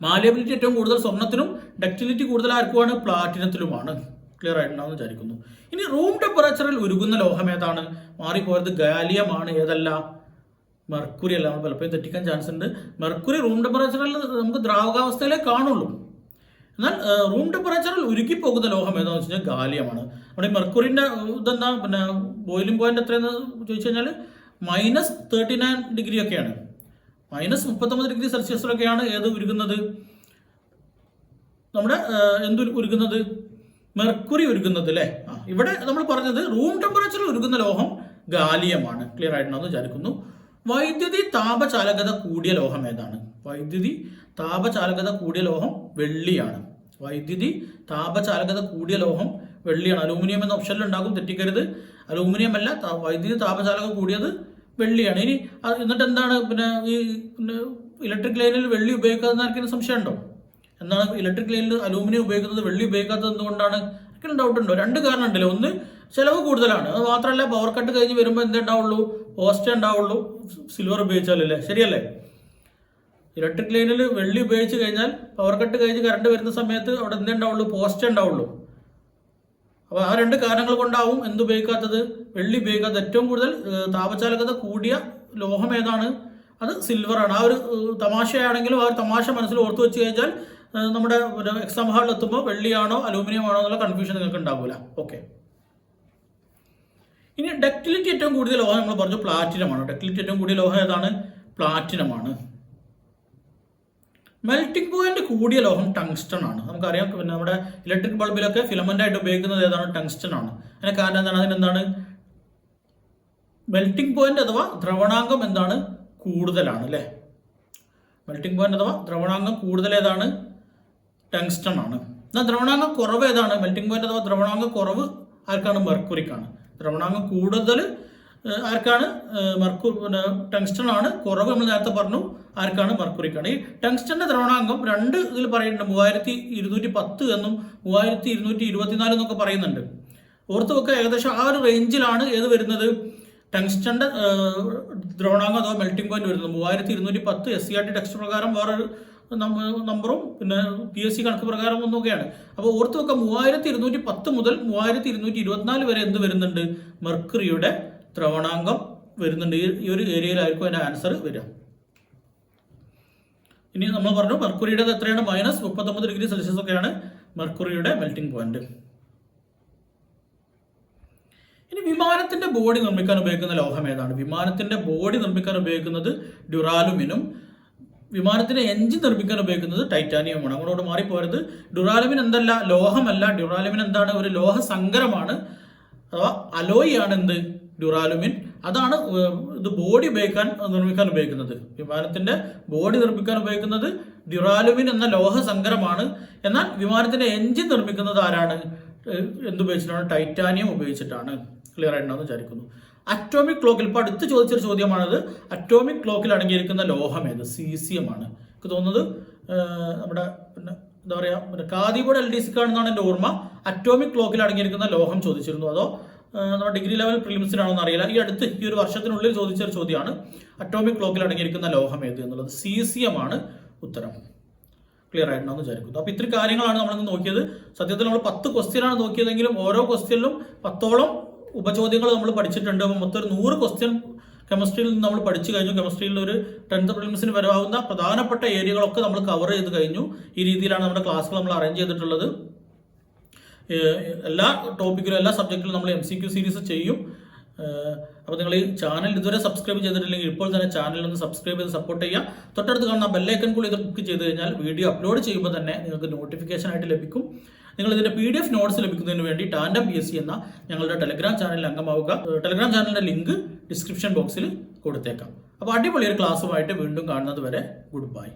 മാലിയബിലിറ്റി ഏറ്റവും കൂടുതൽ സ്വർണ്ണത്തിനും ഡക്റ്റിലിറ്റി കൂടുതൽ ആർക്കുമാണ്? പ്ലാറ്റിനത്തിലുമാണ്. ക്ലിയർ ആയിട്ടുണ്ടാവും വിചാരിക്കുന്നു. ഇനി റൂം ടെമ്പറേച്ചറിൽ ഉരുകുന്ന ലോഹം ഏതാണ്? മാറിപ്പോയത് ഗാലിയമാണ്. ഏതല്ല? മെർക്കുറി അല്ല. നമ്മൾ പലപ്പോഴും തെറ്റിക്കാൻ ചാൻസ് ഉണ്ട്. മെർക്കുറി റൂം ടെമ്പറേച്ചറിൽ നമുക്ക് ദ്രാവകാവസ്ഥയിലേ കാണുള്ളൂ. എന്നാൽ റൂം ടെമ്പറേച്ചറിൽ ഉരുക്കിപ്പോകുന്ന ലോഹം ഏതാണെന്ന് വെച്ച് കഴിഞ്ഞാൽ ഗാലിയമാണ്. നമ്മുടെ ഈ മെർക്കുറിൻ്റെ ഇതെന്താ? പിന്നെ ബോയിലിംഗ് പോയിന്റ് എത്രയെന്ന് ചോദിച്ചു കഴിഞ്ഞാൽ -39 ഡിഗ്രി ഒക്കെയാണ്. -39 ഡിഗ്രി സെൽഷ്യസിലൊക്കെയാണ് ഏത് ഉരുകുന്നത്? നമ്മുടെ എന്ത് ഉരുകുന്നത്? മെർക്കുറി ഉരുകുന്നത് അല്ലേ? ഇവിടെ നമ്മൾ പറഞ്ഞത് റൂം ടെമ്പറേച്ചറിൽ ഉരുകുന്ന ലോഹം ഗാലിയമാണ്. ക്ലിയർ ആയിട്ടുണ്ടെന്ന് വിചാരിക്കുന്നു. വൈദ്യുതി താപചാലകത കൂടിയ ലോഹം ഏതാണ്? വൈദ്യുതി താപചാലകത കൂടിയ ലോഹം വെള്ളിയാണ്. വൈദ്യുതി താപചാലകത കൂടിയ ലോഹം വെള്ളിയാണ്. അലൂമിനിയം എന്ന ഓപ്ഷനിൽ ഉണ്ടാകും, തെറ്റിക്കരുത്. അലൂമിനിയം അല്ല, വൈദ്യുതി താപചാലകത കൂടിയത് വെള്ളിയാണ്. ഇനി എന്നിട്ട് എന്താണ് പിന്നെ ഈ ഇലക്ട്രിക് ലൈനിൽ വെള്ളി ഉപയോഗിക്കാതെന്ന് ആർക്കെങ്കിലും സംശയം ഉണ്ടോ? എന്താണ് ഇലക്ട്രിക് ലൈനിൽ അലൂമിനിയം ഉപയോഗിക്കുന്നത് വെള്ളി ഉപയോഗിക്കാത്തത് എന്തുകൊണ്ടാണ്? ആർക്കെങ്കിലും ഡൗട്ട് ഉണ്ടോ? രണ്ട് കാരണം ഉണ്ടല്ലോ. ഒന്ന്, ചിലവ് കൂടുതലാണ്. അത് മാത്രമല്ല പവർ കട്ട് കഴിഞ്ഞ് വരുമ്പോൾ എന്തേ ഉണ്ടാവുള്ളൂ? പോസ്റ്റേ ഉണ്ടാവുള്ളൂ സിൽവർ ഉപയോഗിച്ചാലല്ലേ? ശരിയല്ലേ? ഇലക്ട്രിക് ലൈനിൽ വെള്ളി ഉപയോഗിച്ച് കഴിഞ്ഞാൽ പവർ കട്ട് കഴിഞ്ഞ് കറണ്ട് വരുന്ന സമയത്ത് അവിടെ എന്തേ ഉണ്ടാവുള്ളൂ? പോസ്റ്റേ ഉണ്ടാവുള്ളൂ. അപ്പോൾ ആ രണ്ട് കാരണങ്ങൾ കൊണ്ടാവും എന്തുപയോഗിക്കാത്തത്? വെള്ളി ഉപയോഗിക്കാത്തത്. ഏറ്റവും കൂടുതൽ താപചാലകത കൂടിയ ലോഹം ഏതാണ്? അത് സിൽവറാണ്. ആ ഒരു തമാശയാണെങ്കിലും ആ ഒരു തമാശ മനസ്സിൽ ഓർത്തു വെച്ച് കഴിഞ്ഞാൽ നമ്മുടെ എക്സാം ഹാളിൽ എത്തുമ്പോൾ വെള്ളിയാണോ അലൂമിനിയം ആണോ എന്നുള്ള കൺഫ്യൂഷൻ നിങ്ങൾക്ക് ഉണ്ടാവില്ല. ഓക്കെ. ഇനി ഡക്റ്റിലിറ്റി ഏറ്റവും കൂടുതൽ ലോഹം നമ്മൾ പറഞ്ഞു പ്ലാറ്റിനമാണ്. ഡക്റ്റിലിറ്റി ഏറ്റവും കൂടിയ ലോഹം ഏതാണ്? പ്ലാറ്റിനമാണ്. മെൽറ്റിംഗ് പോയിന്റ് കൂടിയ ലോഹം ടങ്സ്റ്റൺ ആണ്. നമുക്കറിയാം പിന്നെ നമ്മുടെ ഇലക്ട്രിക് ബൾബിലൊക്കെ ഫിലമെന്റ് ആയിട്ട് ഉപയോഗിക്കുന്നത് ഏതാണ്? ടങ്സ്റ്റൺ ആണ്. അതിന് കാരണം എന്താണ്? അതിനെന്താണ്? മെൽറ്റിംഗ് പോയിന്റ് അഥവാ ദ്രവണാംഗം എന്താണ്? കൂടുതലാണ് അല്ലേ? മെൽറ്റിംഗ് പോയിന്റ് അഥവാ ദ്രവണാംഗം കൂടുതൽ ഏതാണ്? ടങ്സ്റ്റൺ ആണ്. എന്നാൽ ദ്രവണാംഗം കുറവ് ഏതാണ്? മെൽറ്റിംഗ് പോയിന്റ് അഥവാ ദ്രവണാംഗം കുറവ് ആർക്കാണ്? മെർക്കുറിക്കാണ്. ദ്രവണാങ്കം കൂടുതൽ ആർക്കാണ്? ടങ്സ്റ്റൺ ആണ്. കുറവ് നമ്മൾ നേരത്തെ പറഞ്ഞു ആർക്കാണ്? മെർക്കുറിക്കാണ്. ഈ ടങ്സ്റ്റന്റെ ദ്രവണാങ്കം രണ്ട് ഇതിൽ പറയുന്നുണ്ട്, 3210 എന്നും 3224 എന്നൊക്കെ പറയുന്നുണ്ട്. ഓർത്ത് വെക്കുക, ഏകദേശം ആ ഒരു റേഞ്ചിലാണ് ഏത് വരുന്നത്? ടങ്സ്റ്റന്റെ ദ്രവണാങ്കം അഥവാ മെൽറ്റിംഗ് പോയിന്റ് വരുന്നത് 3210. SCERT ടെക്സ്റ്റ് പ്രകാരം വേറൊരു നമ്പറും പിന്നെ PSC കണക്ക് പ്രകാരം ഒന്നൊക്കെയാണ്. അപ്പോൾ ഓർത്ത് വെക്കുക, 3210 മുതൽ 3224 വരെ എന്ത് വരുന്നുണ്ട്? മെർക്കുറിയുടെ ദ്രവണാങ്കം വരുന്നുണ്ട്. ഈ ഒരു ഏരിയയിലായിരിക്കും അതിന്റെ ആൻസർ വരിക. ഇനി നമ്മൾ പറഞ്ഞു മെർക്കുറിയുടെ എത്രയാണ്? -39°C ഒക്കെയാണ് മെർക്കുറിയുടെ മെൽറ്റിംഗ് പോയിന്റ്. ഇനി വിമാനത്തിന്റെ ബോഡി നിർമ്മിക്കാൻ ഉപയോഗിക്കുന്ന ലോഹം ഏതാണ്? വിമാനത്തിന്റെ ബോഡി നിർമ്മിക്കാൻ ഉപയോഗിക്കുന്നത് ഡ്യൂറാലുമിനും വിമാനത്തിന്റെ എഞ്ചിൻ നിർമ്മിക്കാൻ ഉപയോഗിക്കുന്നത് ടൈറ്റാനിയമാണ്. അങ്ങോട്ട് മാറിപ്പോരുത്. ഡ്യൂറാലുമിൻ എന്തല്ല? ലോഹമല്ല. ഡ്യൂറാലുമിൻ എന്താണ്? ഒരു ലോഹ സങ്കരമാണ്, അഥവാ അലോയി ആണ് എന്ത്? ഡ്യൂറാലുമിൻ. അതാണ് ഇത് ബോഡി നിർമ്മിക്കാൻ ഉപയോഗിക്കുന്നത്. വിമാനത്തിന്റെ ബോഡി നിർമ്മിക്കാൻ ഉപയോഗിക്കുന്നത് ഡ്യൂറാലുമിൻ എന്ന ലോഹ സങ്കരമാണ്. എന്നാൽ വിമാനത്തിന്റെ എഞ്ചിൻ നിർമ്മിക്കുന്നത് ആരാണ്? എന്തുപയോഗിച്ചിട്ടാണ്? ടൈറ്റാനിയം ഉപയോഗിച്ചിട്ടാണ്. ക്ലിയർ ആയിട്ടുണ്ടെന്ന് വിചാരിക്കുന്നു. അറ്റോമിക് ക്ലോക്കിൽ ഇപ്പോൾ അടുത്ത് ചോദിച്ചൊരു ചോദ്യമാണത്. അറ്റോമിക് ക്ലോക്കിൽ അടങ്ങിയിരിക്കുന്ന ലോഹം ഏത്? സീസിയം ആണ്. എനിക്ക് തോന്നുന്നത് നമ്മുടെ പിന്നെ എന്താ പറയുക, കാദിബോർഡ് LDC ആണെന്നാണ് എൻ്റെ ഓർമ്മ. അറ്റോമിക് ക്ലോക്കിൽ അടങ്ങിയിരിക്കുന്ന ലോഹം ചോദിച്ചിരുന്നു. അതോ നമ്മുടെ ഡിഗ്രി ലെവൽ പ്രിലിംസിനാണോ എന്ന് അറിയില്ല. ഈ ഒരു വർഷത്തിനുള്ളിൽ ചോദിച്ചൊരു ചോദ്യമാണ് അറ്റോമിക് ക്ലോക്കിൽ അടങ്ങിയിരിക്കുന്ന ലോഹം ഏത് എന്നുള്ളത്. സീസിയം ആണ് ഉത്തരം. ക്ലിയർ ആയിട്ടുണ്ടെന്ന് വിചാരിക്കുന്നു. അപ്പോൾ ഇത്രയും കാര്യങ്ങളാണ് നമ്മളിന്ന് നോക്കിയത്. സത്യത്തിൽ നമ്മൾ 10 ക്വസ്റ്റ്യനാണ് നോക്കിയതെങ്കിലും ഓരോ ക്വസ്റ്റ്യനിലും 10ഓളം ഉപചോദ്യങ്ങൾ നമ്മൾ പഠിച്ചിട്ടുണ്ട്. അപ്പോൾ മൊത്തം ഒരു 100 ക്വസ്റ്റ്യൻ കെമിസ്ട്രിയിൽ നിന്ന് നമ്മൾ പഠിച്ചു കഴിഞ്ഞു. കെമിസ്ട്രിയിൽ ഒരു 10th പ്രിലിംസിന് വരാവുന്ന പ്രധാനപ്പെട്ട ഏരിയകളൊക്കെ നമ്മൾ കവർ ചെയ്ത് കഴിഞ്ഞു. ഈ രീതിയിലാണ് നമ്മുടെ ക്ലാസ്സുകൾ നമ്മൾ അറേഞ്ച് ചെയ്തിട്ടുള്ളത്. എല്ലാ ടോപ്പിക്കിലും എല്ലാ സബ്ജക്റ്റിലും നമ്മൾ MCQ സീരീസ് ചെയ്യും. അപ്പോൾ നിങ്ങൾ ഈ ചാനൽ ഇതുവരെ സബ്സ്ക്രൈബ് ചെയ്തിട്ടില്ലെങ്കിൽ ഇപ്പോൾ തന്നെ ചാനൽ ഒന്ന് സബ്സ്ക്രൈബ് ചെയ്ത് സപ്പോർട്ട് ചെയ്യുക. തൊട്ടടുത്ത് കാണുന്ന ബെല്ലൈക്കൺ കൂടി ഇത് ക്ലിക്ക് ചെയ്ത് കഴിഞ്ഞാൽ വീഡിയോ അപ്ലോഡ് ചെയ്യുമ്പോൾ തന്നെ നിങ്ങൾക്ക് നോട്ടിഫിക്കേഷൻ ആയിട്ട് ലഭിക്കും. നിങ്ങൾ ഇതിന്റെ PDF നോട്ട്സ് ലഭിക്കുന്നതിന് വേണ്ടി ടാൻഡം PSC എന്ന ഞങ്ങളുടെ ടെലഗ്രാം ചാനലിൽ അംഗമാവുക. ടെലഗ്രാം ചാനലിന്റെ ലിങ്ക് ഡിസ്ക്രിപ്ഷൻ ബോക്സിൽ കൊടുത്തേക്കാം. അപ്പോൾ അടിപൊളി ഒരു ക്ലാസ്സുമായിട്ട് വീണ്ടും കാണുന്നത് വരെ ഗുഡ് ബൈ.